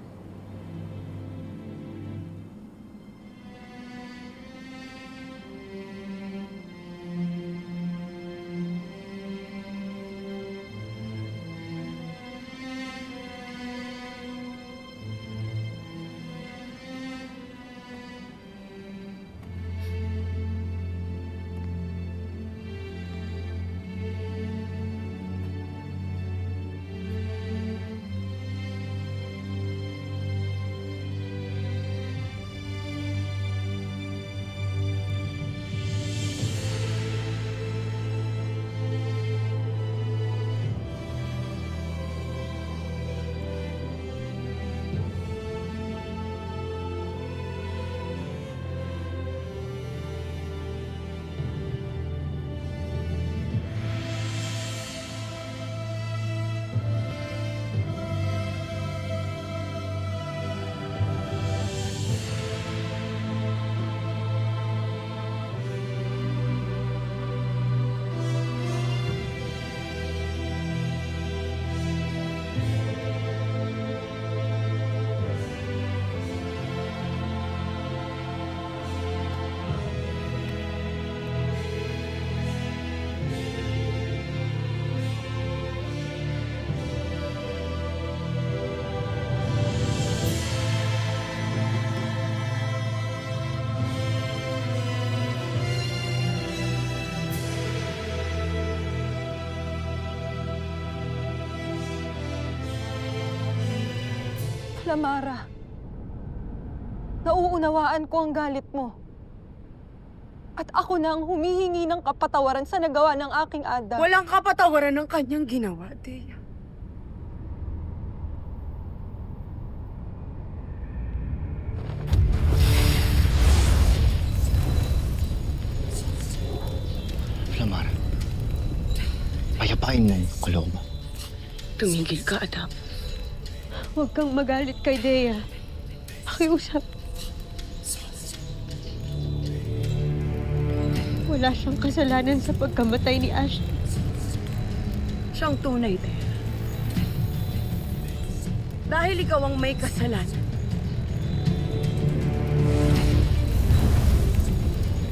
S7: Lamara, nauunawaan ko ang galit mo. At ako na ang humihingi ng kapatawaran sa nagawa ng aking Ada.
S1: Walang kapatawaran ng kanyang ginawa, Dea.
S8: Lamara, payapain mo ang kaloob mo.
S1: Tumigil ka, Adam.
S7: Huwag kang magalit kay Dea. Pakiusap. Wala siyang kasalanan sa pagkamatay ni Ashley.
S1: Siyang tunay, Dea. Dahil ikaw ang may kasalanan.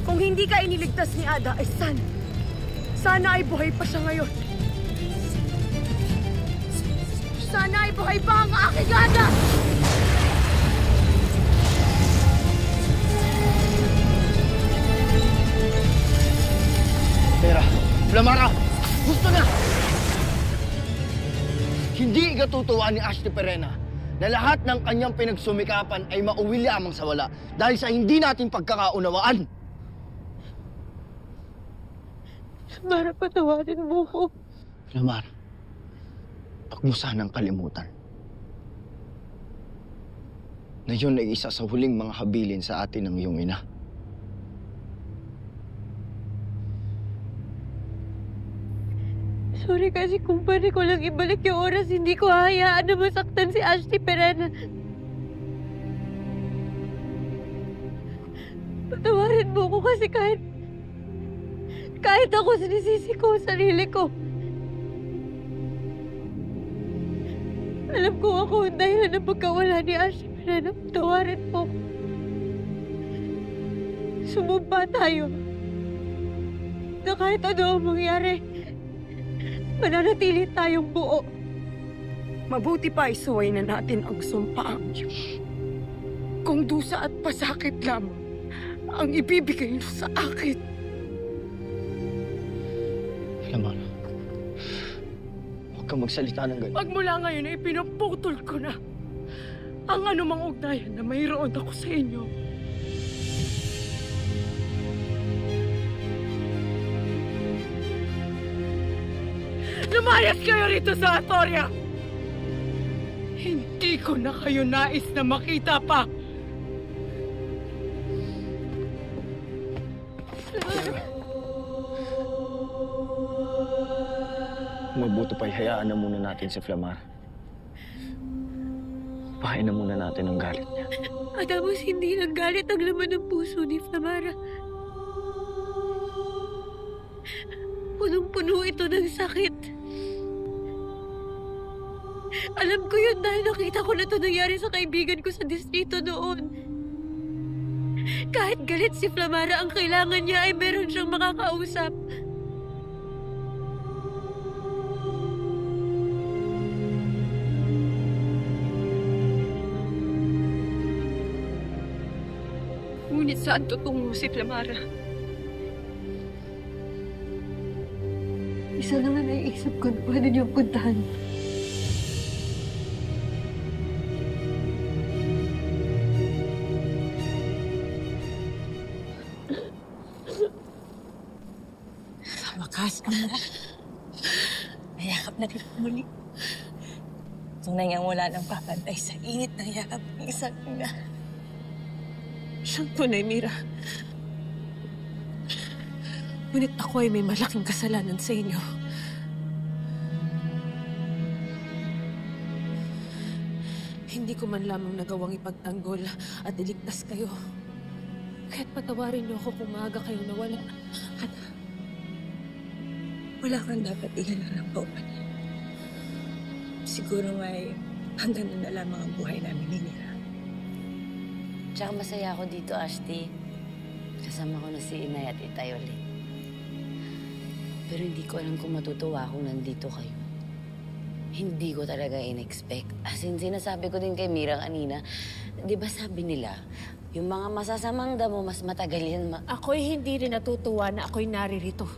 S1: Kung hindi ka iniligtas ni Ada, ay sana ay buhay pa siya ngayon. Sana ay buhay pa ang aking Ada!
S8: Tera, Lamara, gusto na! Hindi ikatutuwa ni Ashley Perena na lahat ng kanyang pinagsumikapan ay mauwi lamang sa wala dahil sa hindi natin pagkakaunawaan.
S7: Lamara, patawarin mo ko.
S8: Lamara, huwag mo sanang kalimutan na yun ay isa sa huling mga habilin sa atin ng iyong ina.
S7: Sorry kasi kung pwede ko lang ibalik yung oras, hindi ko hahayaan na masaktan si Ashley Perena. Patawarin mo ko kasi kahit ako sinisisi ko ang sarili ko. Alam ko ako ang dahilan ng pagkawala ni Ashley Perena. Patawarin mo. Sumumpa tayo na kahit ano ang mangyari, mananatili tayong buo.
S1: Mabuti pa isuway na natin ang sumpaang yun. Kung dusa at pasakit lamang ang ibibigay mo sa akin.
S8: Lamara, huwag kang magsalita ng ganyan.
S1: Magmula ngayon ay pinuputol ko na ang anumang ugnayan na mayroon ako sa inyo. Lumayas kayo rito sa Atoria! Hindi ko na kayo nais na makita pa!
S8: Mabuti pa'y hayaan na muna natin si Flamara. Pahain na muna natin ang galit niya.
S7: Adamos, hindi naggalit ang laman ng puso ni Flamara. Punong-puno ito ng sakit.
S6: Alam ko yun dahil nakita ko na ito nangyari sa kaibigan ko sa distrito noon. Kahit galit si Flamara, ang kailangan niya ay meron siyang makakausap. Ngunit saan tutungo si Flamara? Isa lang ang naiisip ko na pwede niyong puntahan. Sa wakas, Ama. Nayakap na rin muli. Tunay ngang wala nang papantay sa init ng yakap ng isang ina. Siyang tunay, Mira. Ngunit ako ay may malaking kasalanan sa inyo. Hindi ko man lamang nagawang ipagtanggol at iligtas kayo. Kaya't patawarin niyo ako kung maaga kayo nawala. At wala kang dapat ihalala pa upan. Siguro may hanggang na lamang ang buhay namin ni Mira.
S18: Tsaka masaya ako dito, Ashti. Kasama ko na si Inay at Itay ulit. Pero hindi ko alam kung matutuwa kung nandito kayo. Hindi ko talaga in-expect. As in, sinasabi ko din kay Mira kanina, di ba sabi nila, yung mga masasamang damo, mas matagal yan
S5: Ako'y hindi rin natutuwa na ako'y naririto.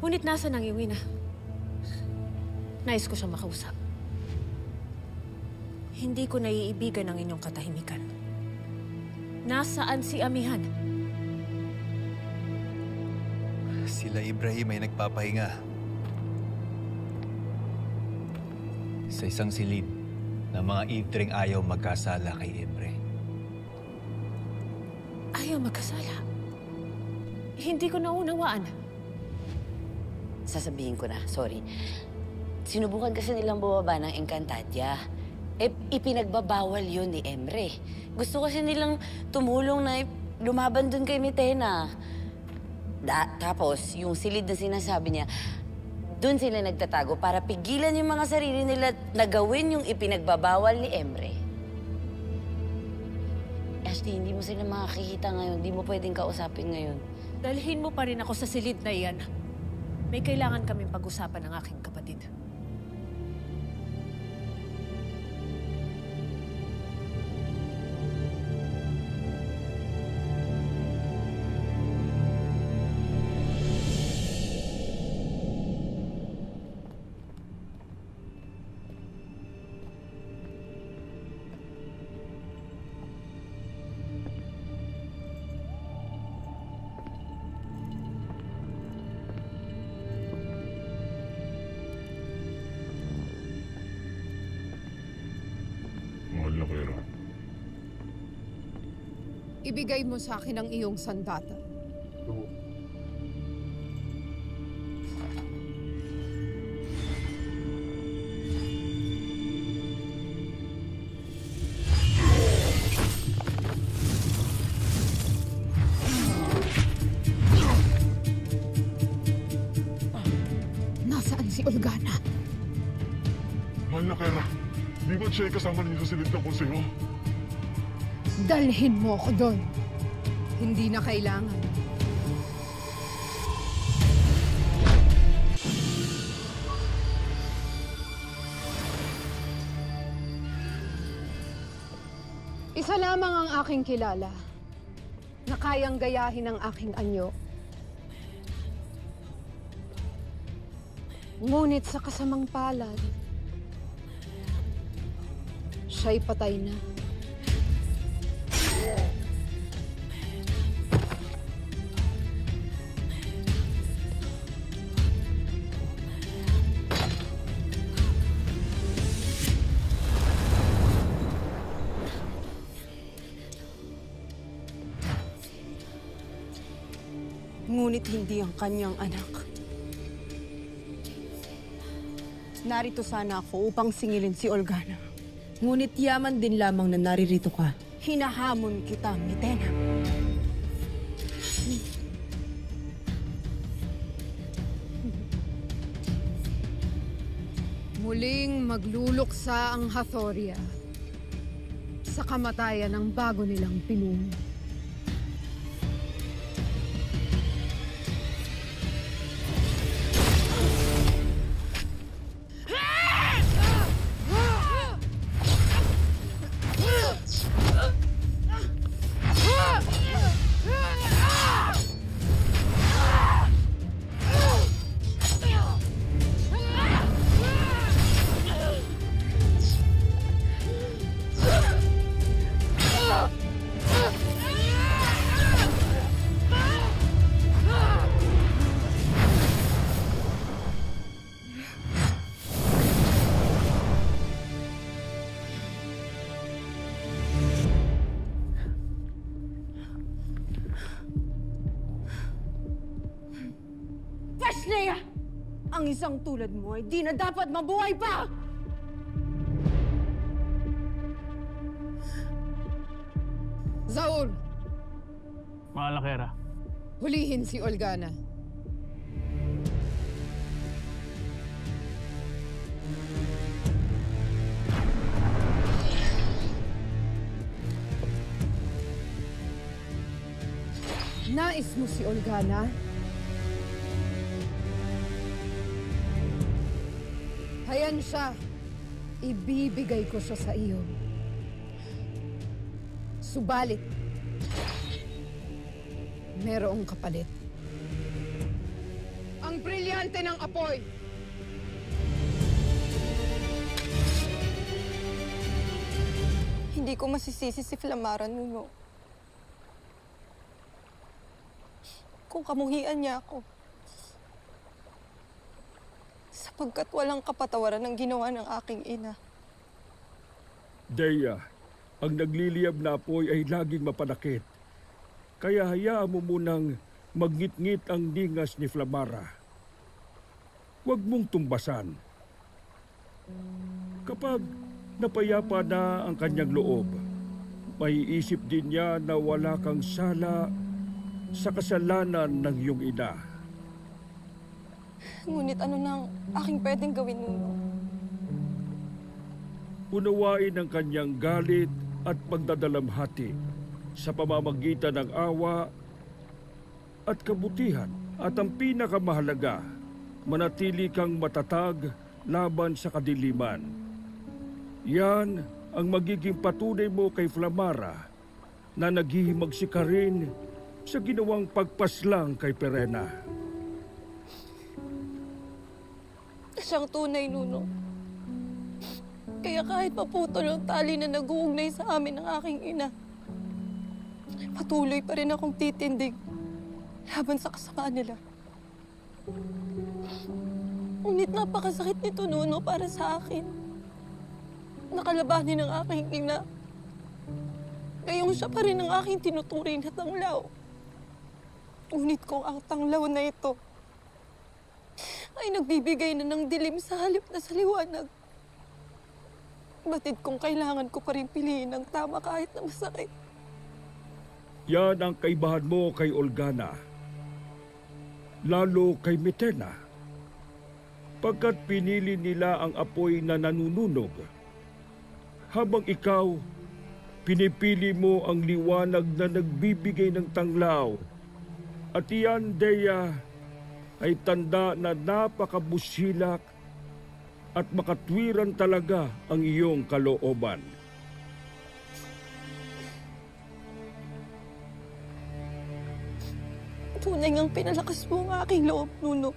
S5: Ngunit nasa nang iyong ina? Nais ko siyang makausap. Hindi ko naiibigan ang inyong katahimikan. Nasaan si Amihan?
S19: Sila Ibrahim ay nagpapahinga. Sa isang silid na mga itring ayaw magkasala kay Ebre.
S5: Ayaw magkasala? Hindi ko naunawaan.
S18: Sasabihin ko na, sorry. Sinubukan kasi nilang bumaba ng Encantadia. Ipinagbabawal yun ni Emre. Gusto kasi nilang tumulong na lumaban dun kay Mitena. Tapos, yung silid na sinasabi niya, dun sila nagtatago para pigilan yung mga sarili nila na gawin yung ipinagbabawal ni Emre. Ashley, hindi mo sila makakikita ngayon. Hindi mo pwedeng kausapin ngayon.
S5: Dalhin mo pa rin ako sa silid na iyan. May kailangan kaming pag-usapan ng aking kapatid. Ibigay mo sa akin ang iyong sandata. Nasaan si Olgana?
S12: Mahal na Kera, di ba siya kasama ninyo sa silid ng konseho?
S1: Dalhin mo ako doon. Hindi na kailangan. Isa lamang ang aking kilala na kayang gayahin ang aking anyo. Ngunit sa kasamang palad, siya'y patay na.
S2: Ngunit hindi ang kanyang anak. Narito sana ako upang singilin si Olgana. Ngunit yaman din lamang na naririto ka. Hinahamon kita, Mitena.
S1: Muling magluluksa ang Hathoria sa kamatayan ng bago nilang pinuno.
S2: Ashley! Ang isang tulad mo ay di na dapat mabuhay pa!
S1: Zaul!
S11: Malakera.
S1: Hulihin si Olgana. Nais mo si Olgana? Hayan siya. Ibibigay ko siya sa iyo. Subalit, merong kapalit. Ang brilyante ng apoy.
S7: Hindi ko masisisi si Flamara, Nuno. Kung kamuhian niya ako. Sapagkat walang kapatawaran ang ginawa ng aking ina.
S4: Deya, ang nagliliyab na apoy ay laging mapanakit. Kaya hayaan mo munang magngit-ngit ang ningas ni Flamara. Huwag mong tumbasan. Kapag napayapa na ang kanyang loob, maiisip din niya na wala kang sala sa kasalanan ng iyong ina.
S7: Ngunit ano nang aking pwedeng gawin, Nuno?
S4: Unawain ang kanyang galit at pagdadalamhati sa pamamagitan ng awa at kabutihan. At ang pinakamahalaga, manatili kang matatag laban sa kadiliman. Yan ang magiging patunay mo kay Flamara na naghihimagsika rin sa ginawang pagpaslang kay Perena.
S7: Siyang tunay, Nuno. Kaya kahit maputol ang tali na nag-uugnay sa amin ng aking ina, patuloy pa rin akong titindig laban sa kasamaan nila. Ngunit napakasakit nito, Nuno, para sa akin. Nakalabanin ang aking ina. Gayong siya pa rin ang aking tinuturing na tanglaw. Ngunit kung ang tanglaw na ito ay nagbibigay na ng dilim sa halip na sa liwanag, batid kung kailangan ko pa rin piliin ang tama kahit na masakit.
S4: Yan ang kaibahan mo kay Olgana, lalo kay Mitena, pagkat pinili nila ang apoy na nanununog, habang ikaw, pinipili mo ang liwanag na nagbibigay ng tanglaw. At iyan, Deya, ay tanda na napakabusilak at makatwiran talaga ang iyong kalooban.
S7: Tunay ngang pinalakas mo ang aking loob, Nuno.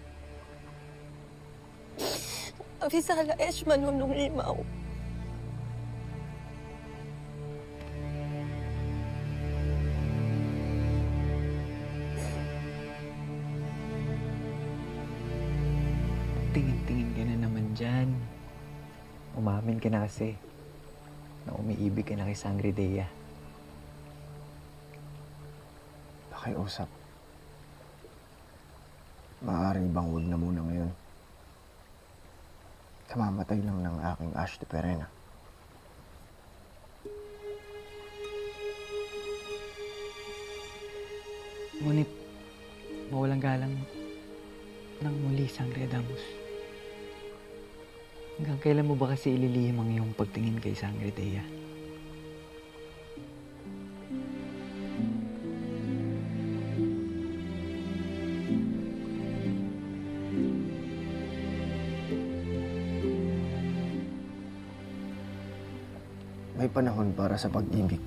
S7: Avisala Eshma, Nunong Limaw.
S20: Tingin-tingin ka na naman dyan. Umamin ka na kasi na umiibig ka na kay Sangre Dea.
S8: Pakiusap. Maaari bang huwag na muna ngayon? Kamamatay lang ng aking Ash de Perena.
S20: Ngunit mawalang galang nang muli, Sangre Adamus. Hanggang kailan mo ba kasi ililihim ang iyong pagtingin kay Sangre Dea?
S8: May panahon para sa pag-ibig.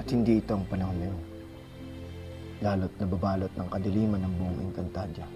S8: At hindi ito ang panahon na yun. Lalo't nababalot ng kadiliman ng buong Encantadia.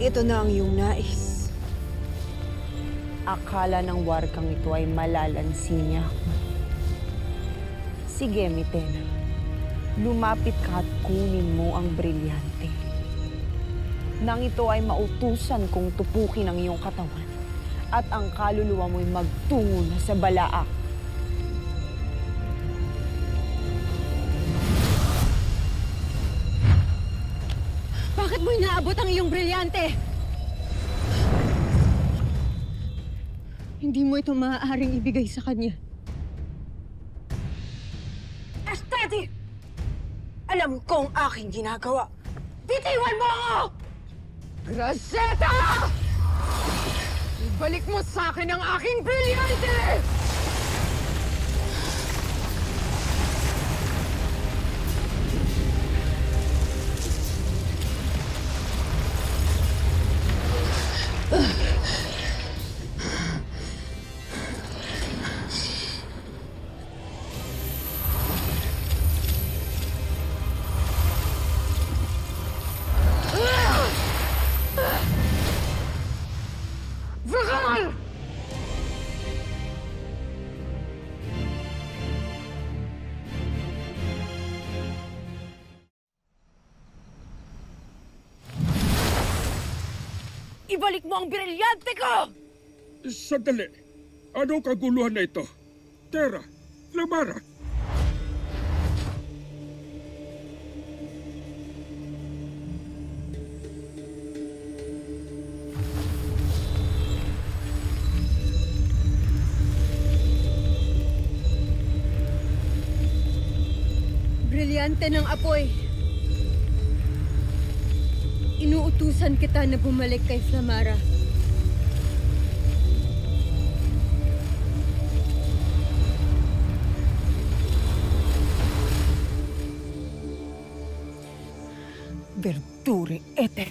S2: Ito na ang iyong nais. Akala ng warkang ito ay malalansi niya. Sige, Mitena. Lumapit ka at kunin mo ang brilyante. Nang ito ay mautusan kong tupukin ang iyong katawan at ang kaluluwa mo'y magtungo na sa Balaak. Bakit mo inaabot ang iyong brilyante? Hindi mo ito maaaring ibigay sa kanya. Esteti! Alam ko ang aking ginagawa. Bitiwan mo ako!
S1: Grazeta! Ibalik mo sa akin ang aking brilyante!
S2: Ibalik mo ang brilyante ko!
S4: Sandali. Anong kaguluhan na ito? Terra, Flamara.
S2: Brilyante ng apoy. Inuutusan kita na bumalik kay Flamara. Verdure ete.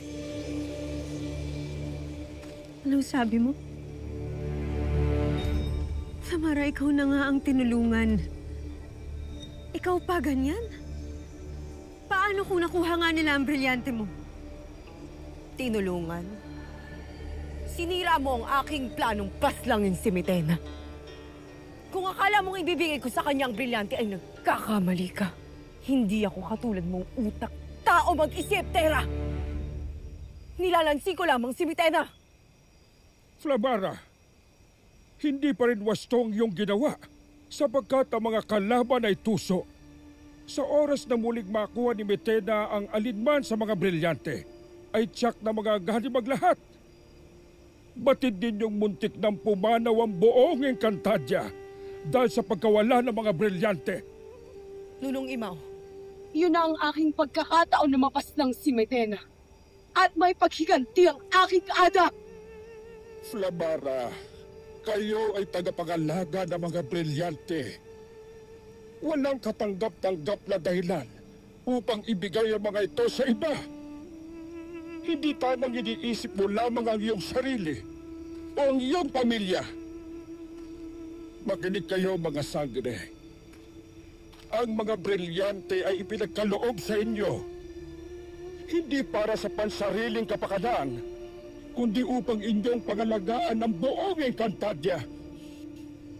S2: Anong sabi mo? Flamara, ikaw na nga ang tinulungan. Ikaw pa ganyan? Paano kung nakuha nga nila ang brilyante mo? Tinulungan? Sinira mo ang aking planong paslangin si Mitena. Kung akala mong ibibigay ko sa kanya ang brilyante ay nagkakamali ka. Hindi ako katulad mong utak. Tao mag-isip, Terra! Nilalansi ko lamang si Mitena.
S4: Flamara, hindi pa rin wastong iyong ginawa sapagkat ang mga kalaban ay tuso. Sa oras na muling makuha ni Mitena ang alinman sa mga brilyante, ay tiyak na magaganib ang lahat. Batid ninyong muntik ng pumanaw ang buong Encantadia dahil sa pagkawala ng mga brilyante.
S2: Nunong Imaw, yun na ang aking pagkakataon na mapaslang si Mitena. At may paghiganti ang aking kaada.
S4: Flamara, kayo ay tagapangalaga ng mga brilyante. Walang katanggap-tanggap na dahilan upang ibigay ang mga ito sa iba. Hindi tamang iniisip mo lamang ang iyong sarili o ang iyong pamilya. Makinig kayo, mga sangre. Ang mga brilyante ay ipinagkaloob sa inyo. Hindi para sa pansariling kapakanan, kundi upang inyong pangalagaan ang buong Encantadia.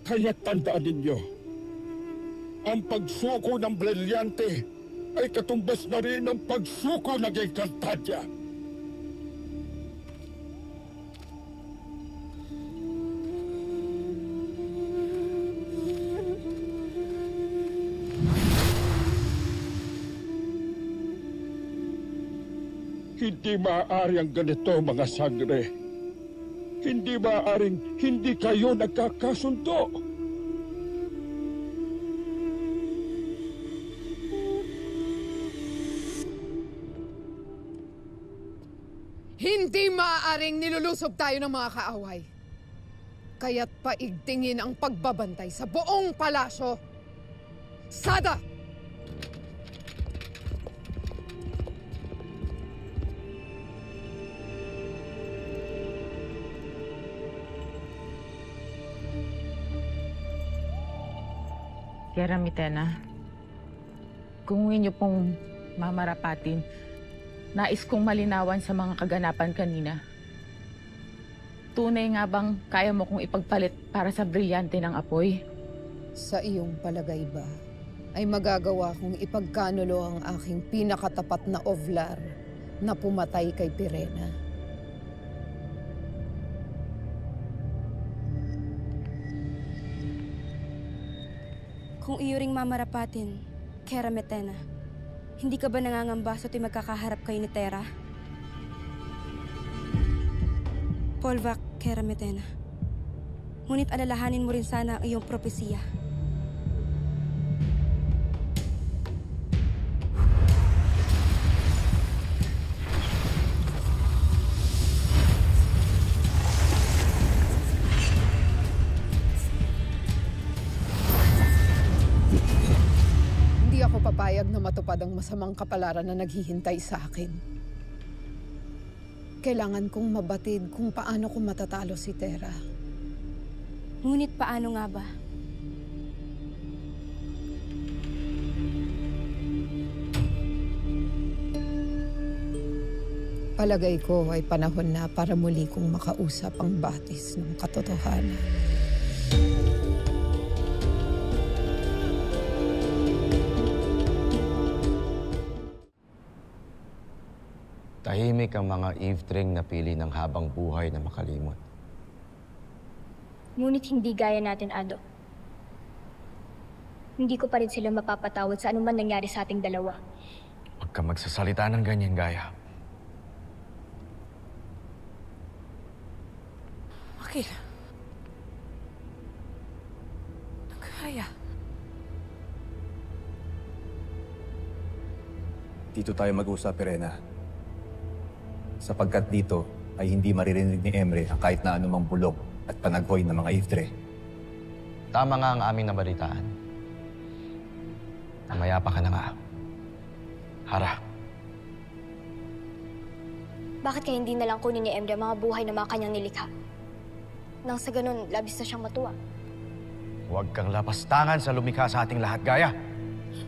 S4: Kaya tandaan ninyo, ang pagsuko ng Brilyante ay katumbas na rin ng pagsuko ng Encantadia. Hindi maaari ang ganito, mga sangre. Hindi maaaring hindi kayo nagkakasundo.
S1: Hindi maaaring nilulusob tayo ng mga kaaway. Kaya't paigtingin ang pagbabantay sa buong palasyo. Sada!
S16: Kera Mitena, kung inyo pong mamarapatin, nais kong malinawan sa mga kaganapan kanina. Tunay nga bang kaya mo kong ipagpalit para sa Brilyante ng apoy?
S1: Sa iyong palagay ba, ay magagawa kong ipagkanulo ang aking pinakatapat na Ovlar na pumatay kay Pirena?
S9: Kung iyo ring mamarapatin, Kera Mitena, hindi ka ba nangangamba sa tuwing magkakaharap kayo ni Terra? Polvac, Kera Mitena. Ngunit alalahanin mo rin sana ang iyong propesiya.
S1: Hindi ako papayag na matupad ang masamang kapalaran na naghihintay sa akin. Kailangan kong mabatid kung paano ko matatalo si Terra.
S9: Ngunit paano nga ba?
S1: Palagay ko ay panahon na para muli kong makausap ang batis ng katotohanan.
S21: Tahimik ang mga eavesdring na pili ng habang buhay na makalimot.
S10: Ngunit hindi gaya natin, Ado. Hindi ko pa rin sila mapapatawad sa anuman nangyari sa ating dalawa.
S21: Huwag ka magsasalita ng ganyan, Gaya.
S5: Akil. Gaya.
S19: Dito tayo mag-usap, Pirena. Sapagkat dito ay hindi maririnig ni Emre ang kahit na anumang bulong at panaghoy ng mga iftre.
S21: Tama nga ang aming nabalitaan. Namaya pa ka na nga. Hara.
S10: Bakit kaya hindi na lang kunin ni Emre ang mga buhay na mga kanyang nilikha? Nang sa ganun, labis na siyang matuwa.
S21: Huwag kang lapastangan sa lumikha sa ating lahat, Gaya.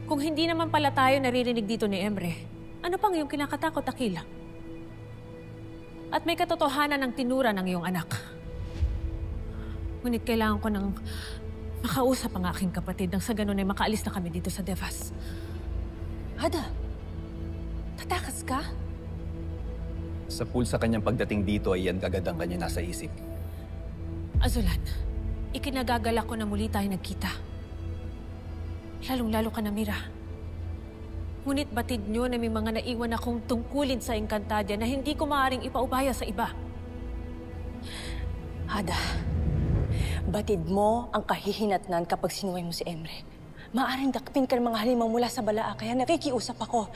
S5: Kung hindi naman pala tayo naririnig dito ni Emre, ano pang iyong kinakatakot, Akila? At may katotohanan ng tinura ng iyong anak. Ngunit kailangan ko ng makausap ang aking kapatid nang sa ganun ay makaalis na kami dito sa Devas.
S7: Ada, tatakas ka?
S19: Sa pulsa kanyang pagdating dito ay yan kagad ang kanya nasa isip.
S5: Azulan, ikinagagalak ko na muli tayo nagkita. Lalong-lalo ka na, Mira. Ngunit batid nyo na may mga naiwan akong tungkulin sa Encantadia na hindi ko maaaring ipaubaya sa iba.
S7: Ada, batid mo ang kahihinatnan kapag sinuway mo si Emre. Maaaring dakpin ka ng mga halimaw mula sa balaa, kaya nakikiusap ako.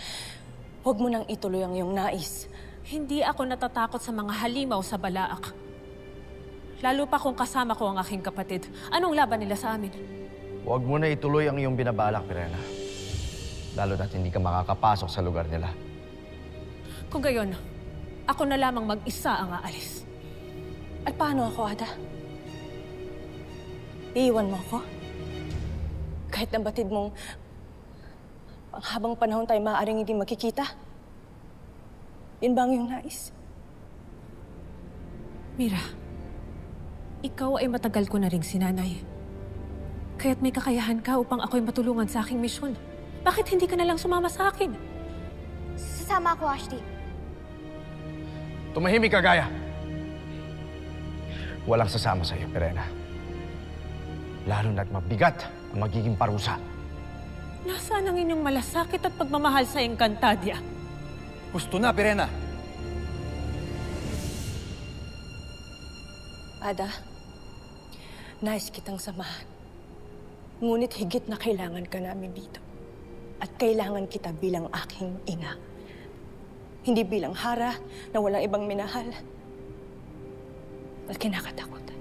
S7: Huwag mo nang ituloy ang iyong nais.
S5: Hindi ako natatakot sa mga halimaw sa balaak. Lalo pa kung kasama ko ang aking kapatid. Anong laban nila sa amin?
S21: Huwag mo na ituloy ang iyong binabalak, Pirena. Lalo na't hindi ka makakapasok sa lugar nila.
S5: Kung gayon, ako na lamang mag-isa ang aalis.
S7: At paano ako, Ada? Iiwan mo ako? Kahit na batid mong habang panahon tayo maaaring hindi magkikita? Yun ba ang iyong nais?
S5: Mira, ikaw ay matagal ko na ring sinanay. Kaya't may kakayahan ka upang ako'y matulungan sa aking misyon. Bakit hindi ka na lang sumama sa akin?
S10: Sasama ako, Ashti.
S21: Tumahimik ka, Gaia. Walang sasama sa'yo, Pirena. Lalo na't mabigat ang magiging parusa.
S5: Nasaan ang inyong malasakit at pagmamahal sa Encantadia?
S19: Gusto na, Pirena.
S7: Ada, nais kitang samahan. Ngunit higit na kailangan ka namin dito. At kailangan kita bilang aking ina. Hindi bilang hara na walang ibang minahal at kinakatakutan.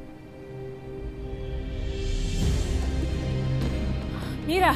S5: Mira!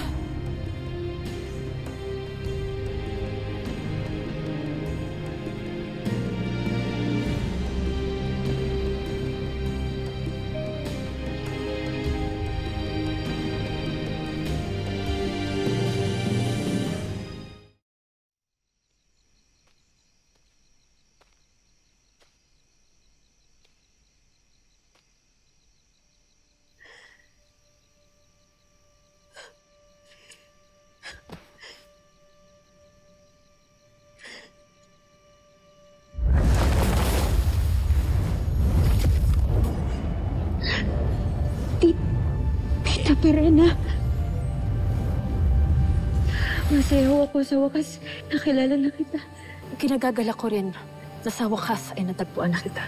S6: Tita Pirena. Masayaw ako sa wakas. Nakilala na kita.
S5: Kinagagalak ko rin na sa wakas ay natagpuan na kita.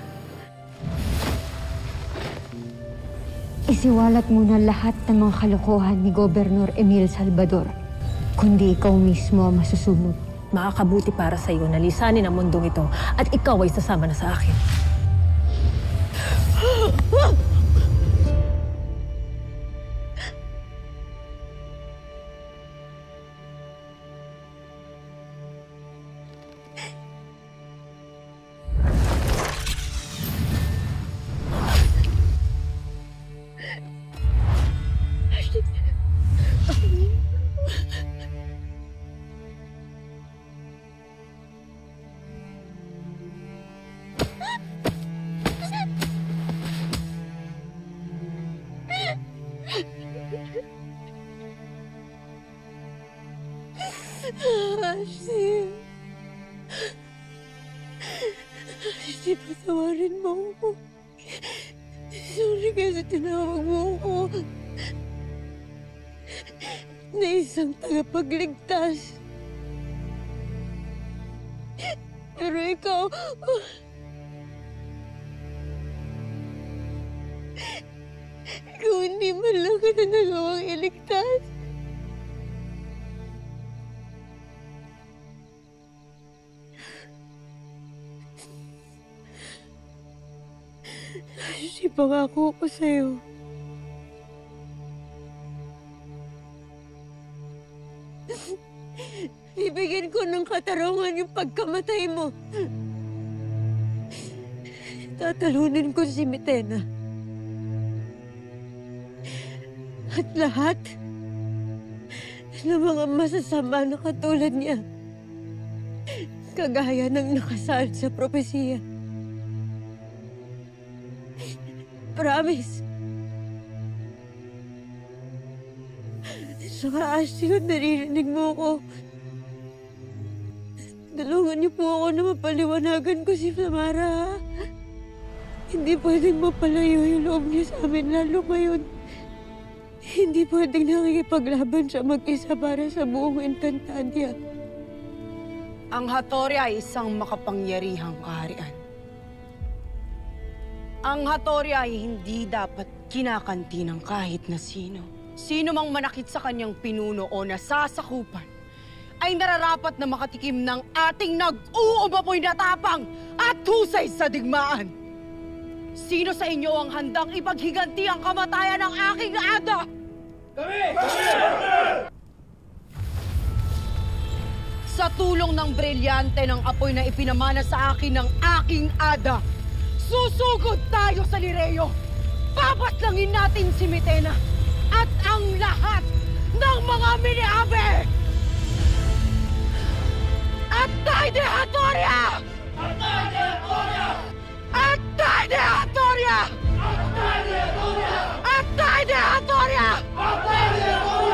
S6: Isiwalat mo na lahat ng mga kalokohan ni Gobernador Emil Salvador. Kundi ikaw mismo ang masusunod.
S5: Makakabuti para sa iyo na lisanin ang mundong ito at ikaw ay sasama na sa akin.
S6: Ashti, patawarin mo ako. Sorry kasi tinawag mo ako na isang tagapagligtas. Pero ikaw, hindi man lang kita nagawang iligtas. Ashti, pangako ko sa'yo. Bibigyan ko ng katarungan yung pagkamatay mo. Tatalunin ko si Mitena. At lahat ng mga masasama na katulad niya. Kagaya ng nakasaad sa propesiya. Promise. Saka Ashti, kung naririnig mo ko, tulungan niyo po ako na mapaliwanagan ko si Flamara. Hindi pwedeng mapalayo yung loob niya sa amin lalo ngayon. Hindi pwedeng nakikipaglaban siya mag-isa para sa buong Encantadia.
S2: Ang Hattori ay isang makapangyarihang kaharian. Ang Hattori ay hindi dapat kinakanti ng kahit na sino. Sino mang manakit sa kanyang pinuno o nasasakupan ay nararapat na makatikim ng ating nag-uumapoy na tapang at husay sa digmaan. Sino sa inyo ang handang ipaghiganti ang kamatayan ng aking Ada? Kami! Sa tulong ng brilyante ng apoy na ipinamana sa akin ng aking Ada, susugod tayo sa Lireo. Papatlangin natin si Mitena at ang lahat ng mga mini-ave! Atay de Hattoria! Atay de Hattoria! Atay
S1: Atay de Hatoria! Atay de Hatoria! Atay de Hatoria! Atay de Hatoria!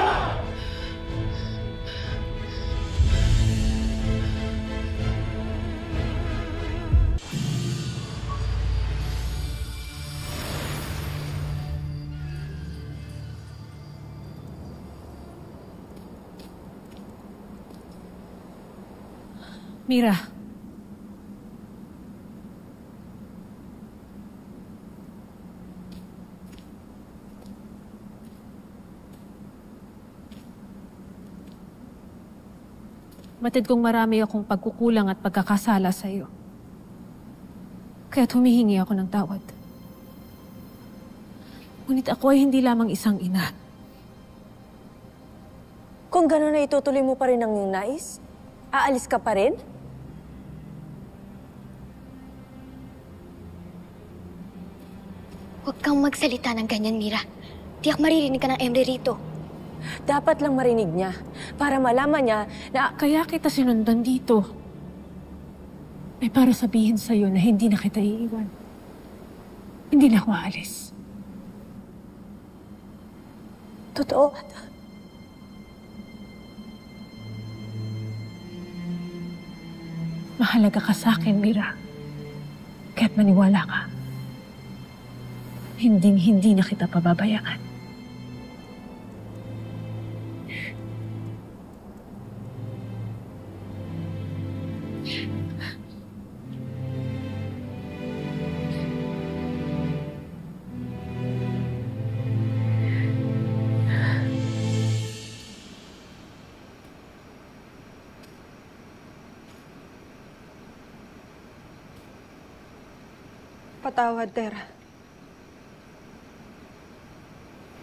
S5: Mira. Batid kong marami akong pagkukulang at pagkakasala sa iyo. Kaya't humihingi ako ng tawad. Ngunit ako ay hindi lamang isang ina.
S2: Kung gano'n na itutuloy mo pa rin ang iyong nais, aalis ka pa rin?
S10: Huwag kang magsalita ng ganyan, Mira. Tiyak maririnig ka ng Emre rito.
S2: Dapat lang marinig niya para malaman niya na...
S5: Kaya kita sinundan dito. May para sabihin sa'yo na hindi na kita iiwan. Hindi na ako aalis.
S2: Totoo.
S5: Mahalaga ka sa akin, Mira. Kaya't maniwala ka. Hinding-hindi na kita pababayaan.
S7: Patawad, Tera.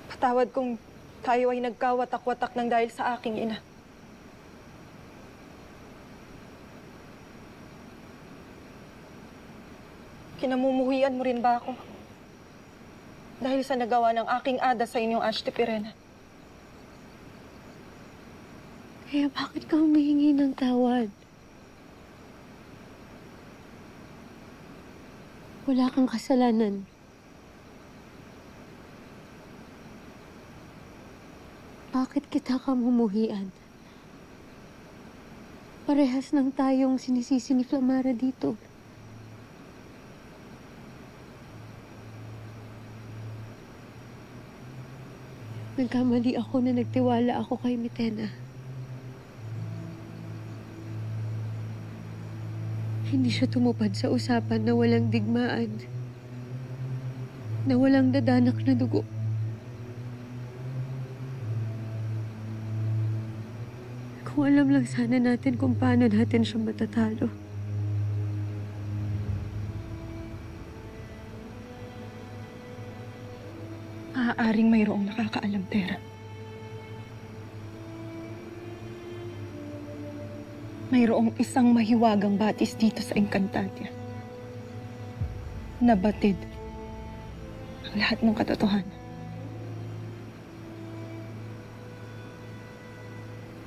S7: Patawad kung tayo ay nagkawatak-watak ng dahil sa aking ina. Kinamumuhian mo rin ba ako? Dahil sa nagawa ng aking ada sa inyong Ashti Pirena.
S6: Kaya bakit ka humihingi ng tawad? Wala kang kasalanan. Bakit kita kamumuhian? Parehas nang tayong sinisisi ni Flamara dito. Nagkamali ako na nagtiwala ako kay Mitena. Hindi siya tumupad sa usapan na walang digmaan. Na walang dadanak na dugo. Kung alam lang sana natin kung paano natin siya matatalo.
S7: Maaaring mayroong nakakaalam, Tera. Mayroong isang mahiwagang batis dito sa Encantadia. Nabatid ang lahat ng katotohanan.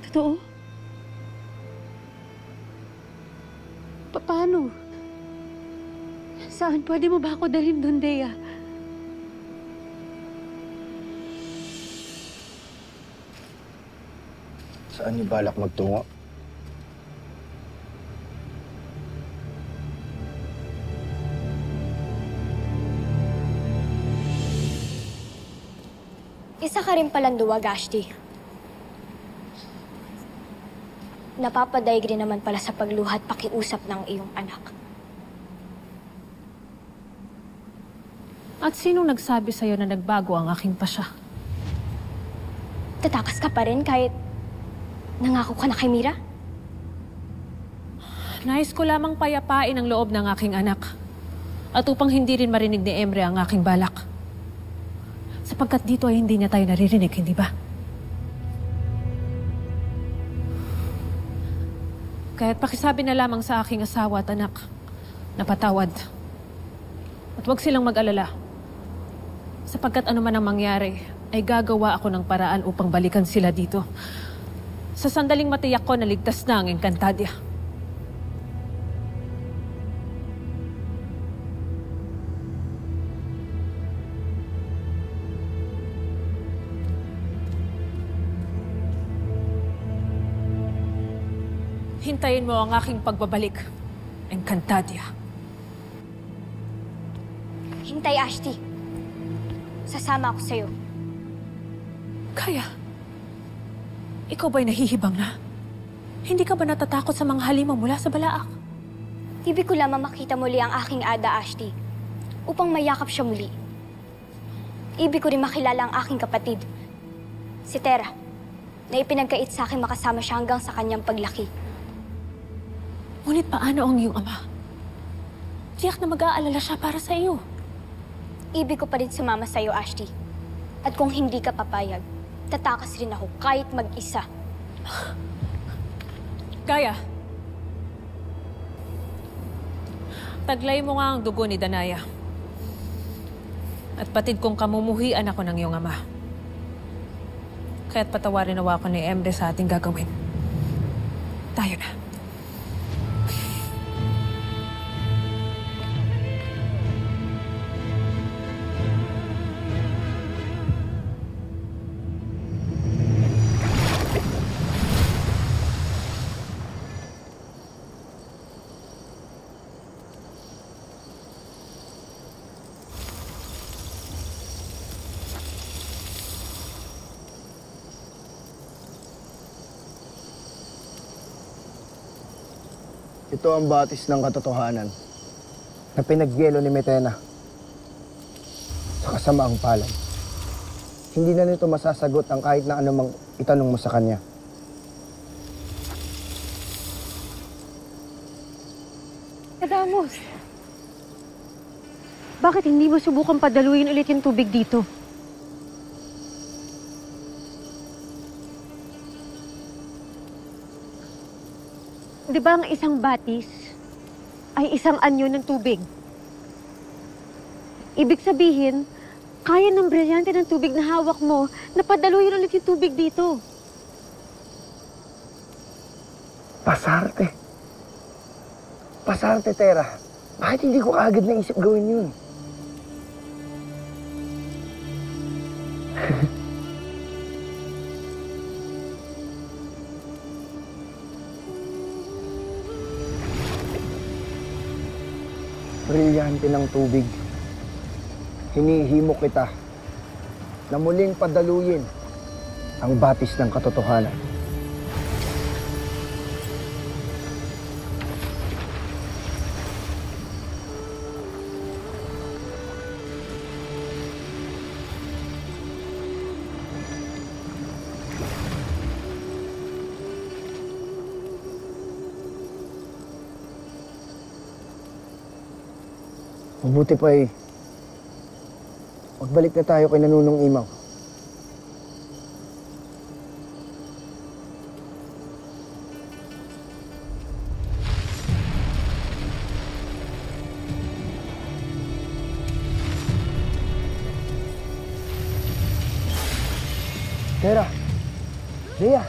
S6: Totoo? Paano? Saan? Pwede mo ba ako dalhin doon, Dea?
S8: Saan niyo balak magtungo?
S10: Isa ka rin palang duwag, Ashti. Napapadaig rin naman pala sa pagluhat pakiusap ng iyong anak.
S5: At sinong nagsabi sa'yo na nagbago ang aking pasya?
S10: Tatakas ka pa rin kahit nangako ka na kay Mira?
S5: Nais ko lamang payapain ang loob ng aking anak. At upang hindi rin marinig ni Emre ang aking balak. Sapagkat dito ay hindi niya tayo naririnig, hindi ba? Kaya't pakisabi na lamang sa aking asawa at anak na patawad. At huwag silang mag-alala. Sapagkat ano man ang mangyari, ay gagawa ako ng paraan upang balikan sila dito. Sa sandaling matiyak ko na ligtas na ang Encantadia. Hintayin mo ang aking pagbabalik, Encantadia.
S10: Hintay, Ashti. Sasama ako sa'yo.
S5: Kaya, ikaw ba'y nahihibang na? Hindi ka ba natatakot sa mga halimaw mula sa balaak?
S10: Ibig ko lamang makita muli ang aking Ada, Ashti, upang mayakap siya muli. Ibig ko rin makilala ang aking kapatid, si Tera, na ipinagkait sa akin makasama siya hanggang sa kanyang paglaki.
S5: Ngunit paano ang iyong ama? Tiyak na mag-aalala siya para sa iyo.
S10: Ibig ko pa rin sumama sa iyo, Ashti. At kung hindi ka papayag, tatakas rin ako kahit mag-isa.
S5: Kaya, taglay mo nga ang dugo ni Danaya. At patid kong kamumuhian ako ng iyong ama. Kaya't patawarin nawa ako ni Emre sa ating gagawin. Tayo na.
S8: Ito ang batis ng katotohanan na pinagyelo ni Metena sa kasamaang palad. Hindi na nito masasagot ang kahit na anumang itanong mo sa kanya.
S6: Adamos, bakit hindi mo subukan padaluin ulit yung tubig dito? Di ba ang isang batis ay isang anyo ng tubig? Ibig sabihin, kaya ng brilyante ng tubig na hawak mo na padaluin ulit yung tubig dito.
S8: Pasarte. Pasarte, Tera. Bakit hindi ko kaagad naisip gawin yun? Brilyante ng tubig. Hinihimok kita na muling padaluyin ang batis ng katotohanan. Mabuti pa magbalik na tayo kay Nanunong Imaw. Tera! Leia!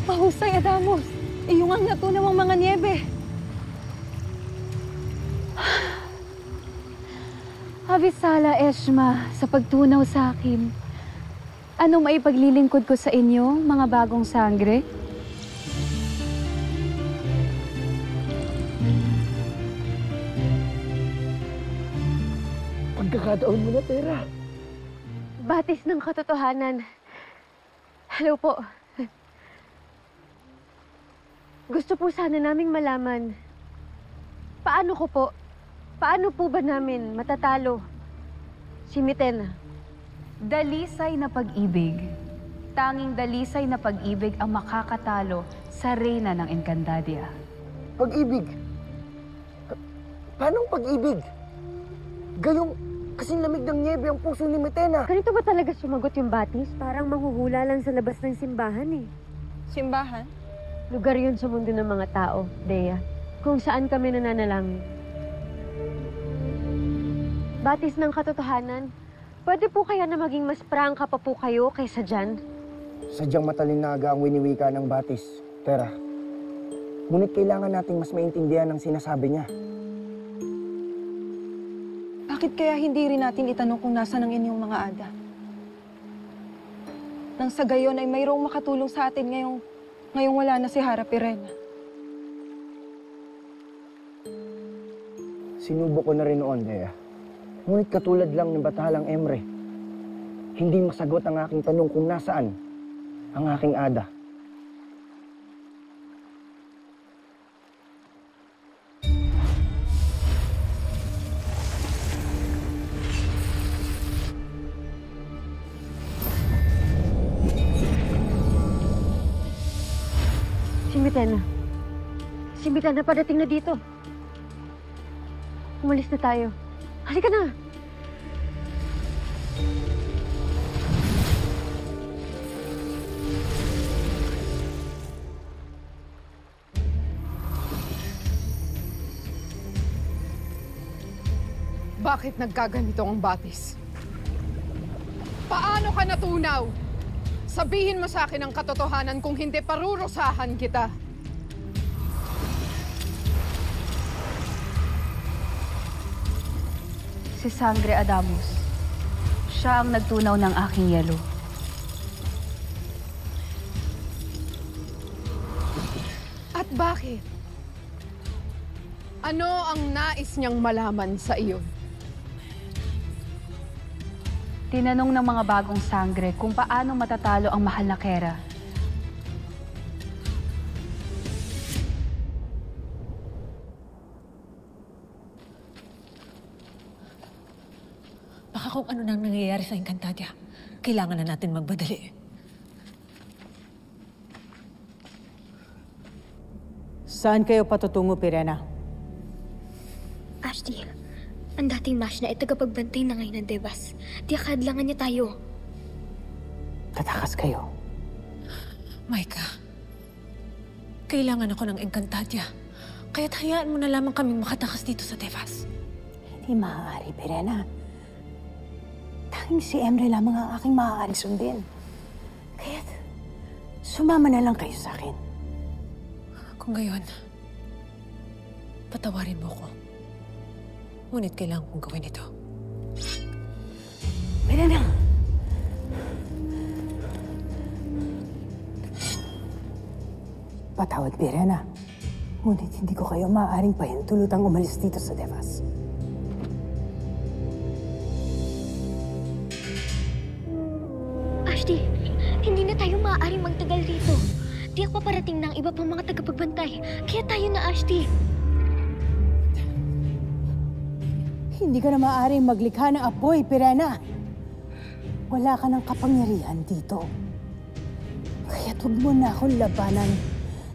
S7: Mahusay, Adamos. Iyong ang natunaw ang mga niebe.
S6: Avisala, Eshma, sa pagtunaw sa akin. Ano maipaglilingkod ko sa inyo, mga bagong sangre?
S8: Pagkakataon mo na, Tera.
S6: Batis ng katotohanan. Hello po. Gusto po sana naming malaman, paano po ba namin matatalo si Metena?
S14: Dalisay na pag-ibig. Tanging dalisay na pag-ibig ang makakatalo sa reyna ng Encantadia.
S8: Pag-ibig? Paanong pag-ibig? Gayong kasing lamig ng nyebe ang puso ni Metena.
S6: Ganito ba talaga sumagot yung batis? Parang manghuhula lang sa labas ng simbahan eh.
S7: Simbahan?
S6: Lugar yun sa mundo ng mga tao, Dea. Kung saan kami nananalangin. Batis ng katotohanan, pwede po kaya na maging mas prangka pa po kayo kaysa dyan?
S8: Sadyang matalinaga ang winiwika ng batis, Tera. Ngunit kailangan nating mas maintindihan ang sinasabi niya.
S7: Bakit kaya hindi rin natin itanong kung nasa ng inyong mga ada? Nang sa gayon ay mayroong makatulong sa atin ngayong wala na si Harap Irena.
S8: Sinubo ko na rin noon, Dea. Ngunit katulad lang ng batalang Emre, hindi masagot ang aking tanong kung nasaan ang aking ada.
S6: Si Mitena padating na dito. Umalis na tayo. Halika na!
S1: Bakit nagkaganito ang batis? Paano ka natunaw? Sabihin mo sa akin ang katotohanan, kung hindi parurusahan kita.
S14: Si Sangre Adamus. Siya ang nagtunaw ng aking yelo.
S1: At bakit? Ano ang nais niyang malaman sa iyo?
S14: Tinanong ng mga bagong sangre kung paano matatalo ang mahal na Kera.
S5: Baka kung ano nang nangyayari sa Encantadia, kailangan na natin magbadali.
S2: Saan kayo patutungo, Pirena?
S10: Ashti, ang dating Mashna ay tagapagbantay na ngayon ng Devas. Tiyakadlangan niya tayo.
S2: Tatakas kayo.
S5: Maika, kailangan ako ng Encantadia. Kaya't hayaan mo na lamang kaming makatakas dito sa Devas.
S13: Hindi maaari, Pirena. Tanging si Emre lamang ang aking maaaring sundin. Kaya't sumama na lang kayo sa akin.
S5: Kung gayon, patawarin mo ko. Ngunit kailangan kong gawin ito.
S13: Pirena! Patawad, Pirena. Ngunit hindi ko kayo maaaring pahintulutang umalis dito sa Devas.
S10: Ashti, hindi na tayo maaaring magtagal dito. Tiyak paparating ng iba pang mga tagapagbantay. Kaya tayo na, Ashti.
S13: Hindi ka na maaaring maglikha ng apoy, Pirena. Wala ka ng kapangyarihan dito. Kaya't huwag mo na akong labanan.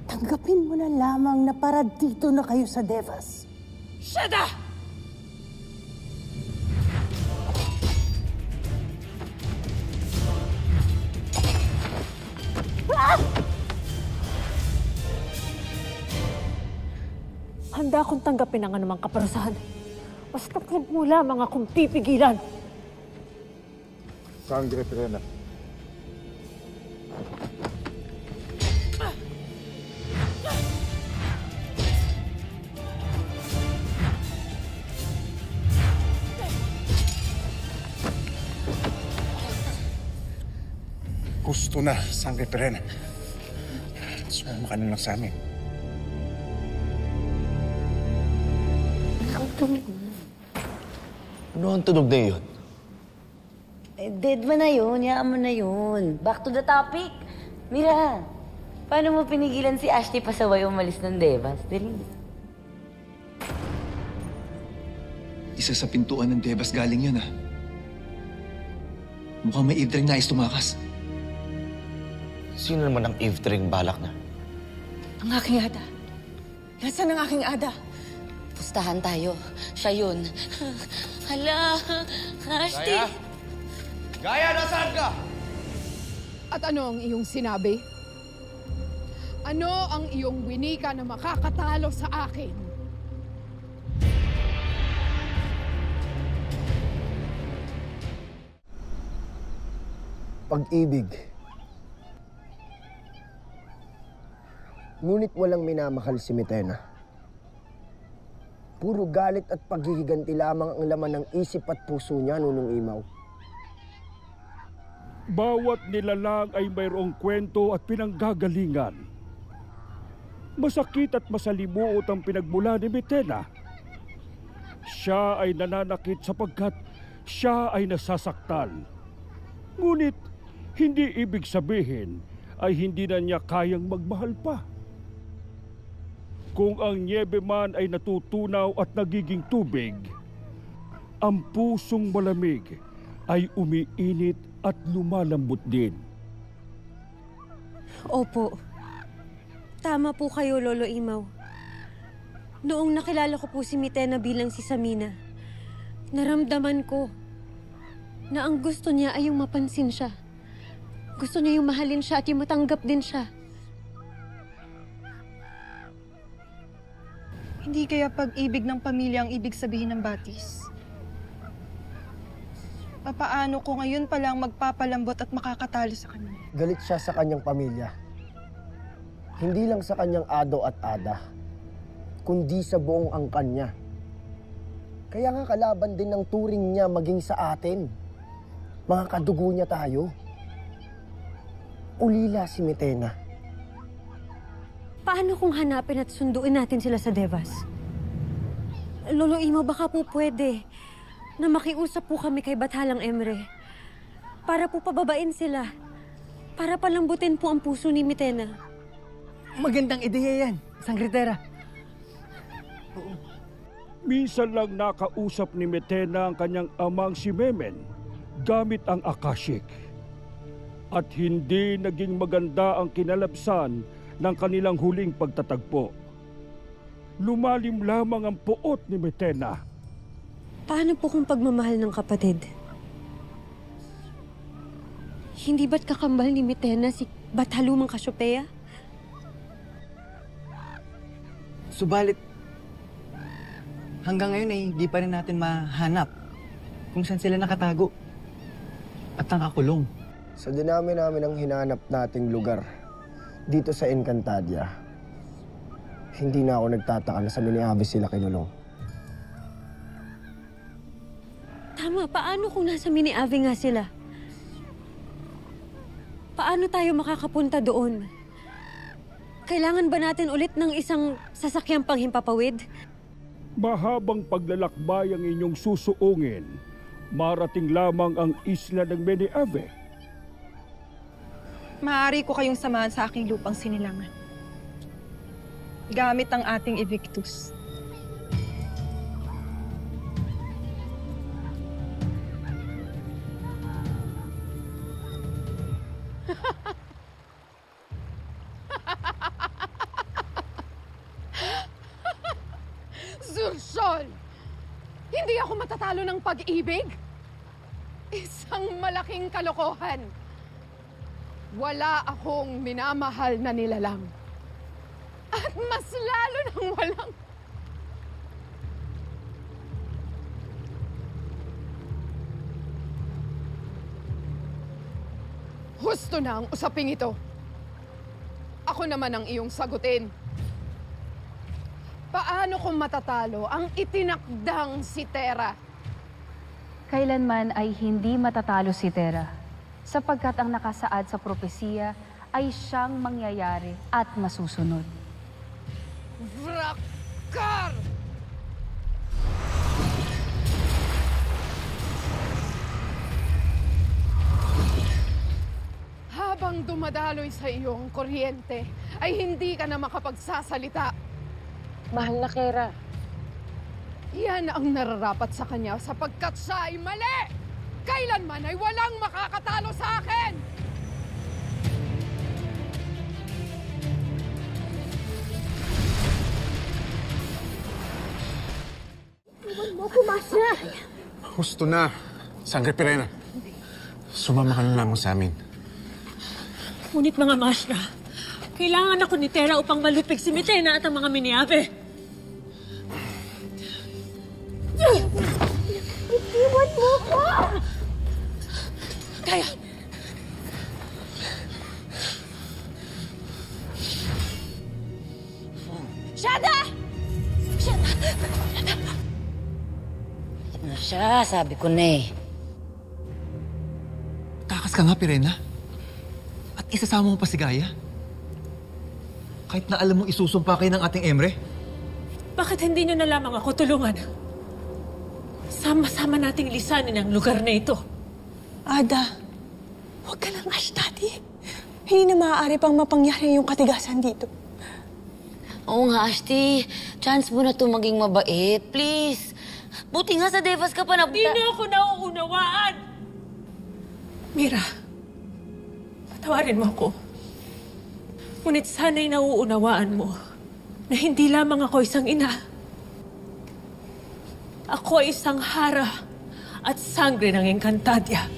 S13: Tanggapin mo na lamang na para dito na kayo sa Devas.
S1: Shada!
S5: Handa akong tanggapin ang anumang kaparusahan. Basta huwag mo lamang akong pipigilan.
S12: Sangre, Pirena.
S22: Gusto na, Sangre Pirena. Sumama ka na lang sa amin.
S21: Ano ang tunog na yun?
S18: Dead mo na yun, yaan mo na yun. Back to the topic. Mira, paano mo pinigilan si Ashti pasaway umalis ng Devas? Dali.
S23: Isa sa pintuan ng Devas galing yun, ah. Mukhang may Eve-Tring nais tumakas.
S21: Sino naman ang Eve-Tring balak na?
S5: Ang aking ada. Nasaan ang aking ada?
S18: Pustahan tayo. Siya yun. Hala, Ashti.
S21: Gaya! Gaya, nasaan ka?
S1: At ano ang iyong sinabi? Ano ang iyong winika na makakatalo sa akin?
S8: Pag-ibig. Ngunit walang minamahal si Mitena. Puro galit at paghihiganti lamang ang laman ng isip at puso niya, Nunong Imaw.
S4: Bawat nilalang ay mayroong kwento at pinanggagalingan. Masakit at masalimuot ang pinagmula ni Mitena. Siya ay nananakit sapagkat siya ay nasasaktan. Ngunit hindi ibig sabihin ay hindi na niya kayang magmahal pa. Kung ang nyebe man ay natutunaw at nagiging tubig, ang pusong malamig ay umiinit at lumalambot din.
S9: Opo. Tama po kayo, Lolo Imaw. Noong nakilala ko po si Mitena bilang si Samina, naramdaman ko na ang gusto niya ay yung mapansin siya. Gusto niya yung mahalin siya at yung matanggap din siya.
S7: Hindi kaya pag-ibig ng pamilya ang ibig sabihin ng batis? Papaano ko ngayon palang magpapalambot at makakatalo sa kanya?
S8: Galit siya sa kanyang pamilya. Hindi lang sa kanyang ado at ada, kundi sa buong angkan niya. Kaya nga kalaban din ng turing niya maging sa atin. Mga kadugo niya tayo. Ulila si Mitena.
S9: Paano kung hanapin at sunduin natin sila sa Devas? Lolo Imaw, baka po pwede na makiusap po kami kay Bathalang Emre para po pababain sila, para palambutin po ang puso ni Mitena.
S11: Magandang ideya yan, Sangretera.
S4: Minsan lang nakausap ni Mitena ang kanyang amang si Memen gamit ang Akashic. At hindi naging maganda ang kinalapsan ng kanilang huling pagtatagpo. Lumalim lamang ang puot ni Mitena.
S9: Paano po kung pagmamahal ng kapatid? Hindi ba't kakambal ni Mitena si Bathalumang Cassiopeia?
S11: Subalit, hanggang ngayon ay di pa rin natin mahanap kung saan sila nakatago at nakakulong.
S8: Sa dinami namin ang hinanap nating lugar dito sa Encantadia, hindi na ako nagtataka na sa Miniave sila kinulong.
S9: Tama, paano kung nasa Miniave nga sila? Paano tayo makakapunta doon? Kailangan ba natin ulit ng isang sasakyang panghimpapawid?
S4: Mahabang paglalakbay ang inyong susuungin, marating lamang ang isla ng Miniave.
S7: Maaari ko kayong samahan sa aking lupang sinilangan. Gamit ang ating Evictus.
S1: Sursol! Hindi ako matatalo ng pag-ibig? Isang malaking kalokohan. Wala akong minamahal na nilalang. At mas lalo nang walang... Husto na ang usaping ito. Ako naman ang iyong sagutin. Paano kung matatalo ang itinakdang si Terra?
S3: Kailanman ay hindi matatalo si Terra, sapagkat ang nakasaad sa propesiya ay siyang mangyayari at masusunod.
S1: Vrakar! Habang dumadaloy sa iyong kuryente, ay hindi ka na makapagsasalita.
S5: Mahal na Kera.
S1: Yan ang nararapat sa kanya sapagkat siya ay mali! Kailanman ay walang makakatalo sa akin!
S10: Iwan mo, Kumasya!
S22: Husto na, Sangre Pirena. Sumama ka na lang sa amin.
S5: Ngunit mga Masra, kailangan ako ni Terra upang malupig si Mitena at ang mga Miniave.
S10: Iwan mo ko!
S5: Kaya!
S9: Shada!
S18: Ano siya? Sabi ko na eh.
S19: Takas ka nga, Pirena. At isasama mo pa si Gaia. Kahit na alam mong isusumpa kayo ng ating Emre.
S5: Bakit hindi nyo na lamang ako tulungan? Sama-sama nating lisanin ang lugar na ito.
S2: Ada, huwag ka lang, Ashtati. Hindi na maaari pang mapangyari yung katigasan dito.
S18: Oo nga, Ashti. Chance mo na to maging mabait. Please. Buti nga sa Devas ka pa na...
S5: Hindi na ako nauunawaan. Mira, patawarin mo ako. Ngunit sana'y nauunawaan mo na hindi lamang ako isang ina. Ako ay isang hara at sangre ng Encantadia.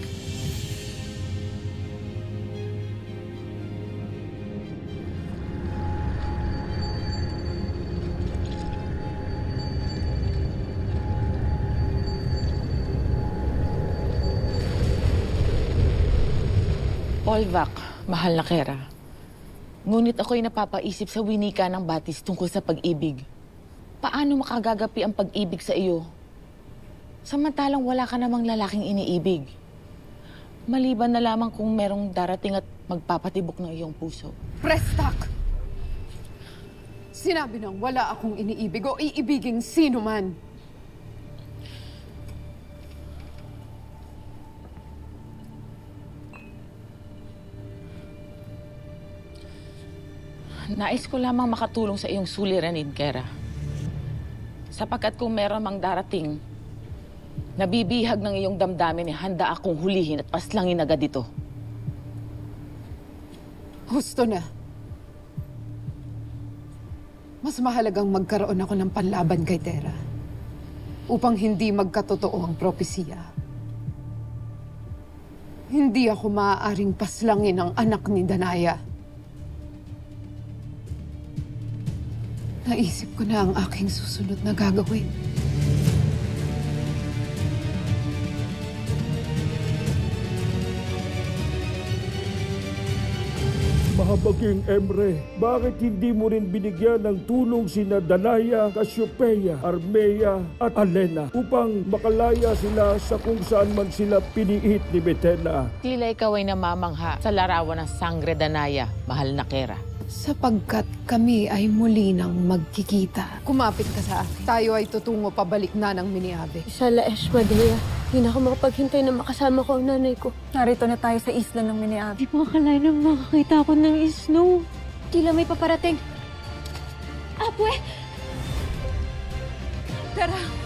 S16: Olvac, mahal na Kera. Ngunit ako'y napapaisip sa winika ng Batis tungkol sa pag-ibig. Paano makagagapi ang pag-ibig sa iyo? Samantalang wala ka namang lalaking iniibig. Maliban na lamang kung merong darating at magpapatibok ng iyong puso.
S1: Prestak! Sinabi nang wala akong iniibig o iibiging sino man.
S16: Nais ko lamang makatulong sa iyong suliranin, Kera. Sapagkat kung meron mang darating, nabibihag ng iyong damdamin, handa akong hulihin at paslangin agad ito.
S1: Gusto na. Mas mahalagang magkaroon ako ng panlaban kay Tera upang hindi magkatotoo ang propesiya. Hindi ako maaaring paslangin ang anak ni Danaya. Naisip ko na ang aking susunod na gagawin.
S4: Mahabaging Emre, bakit hindi mo rin binigyan ng tulong sina Danaya, Cassiopeia, Armea at Alena upang makalaya sila sa kung saan man sila piniit ni Metena?
S16: Tila ikaw ay namamangha sa larawan ng sangre Danaya, mahal na Kera.
S1: Sapagkat kami ay muli nang magkikita. Kumapit ka sa akin. Tayo ay tutungo pabalik na ng Miniave.
S6: Sala Esmadea, hindi na ako makapaghintay na makasama ko ang nanay ko.
S7: Narito na tayo sa isla ng Miniave.
S6: Di ko akalain na makakita ako ng snow.
S9: Tila may paparating. Apwe!
S7: Tara!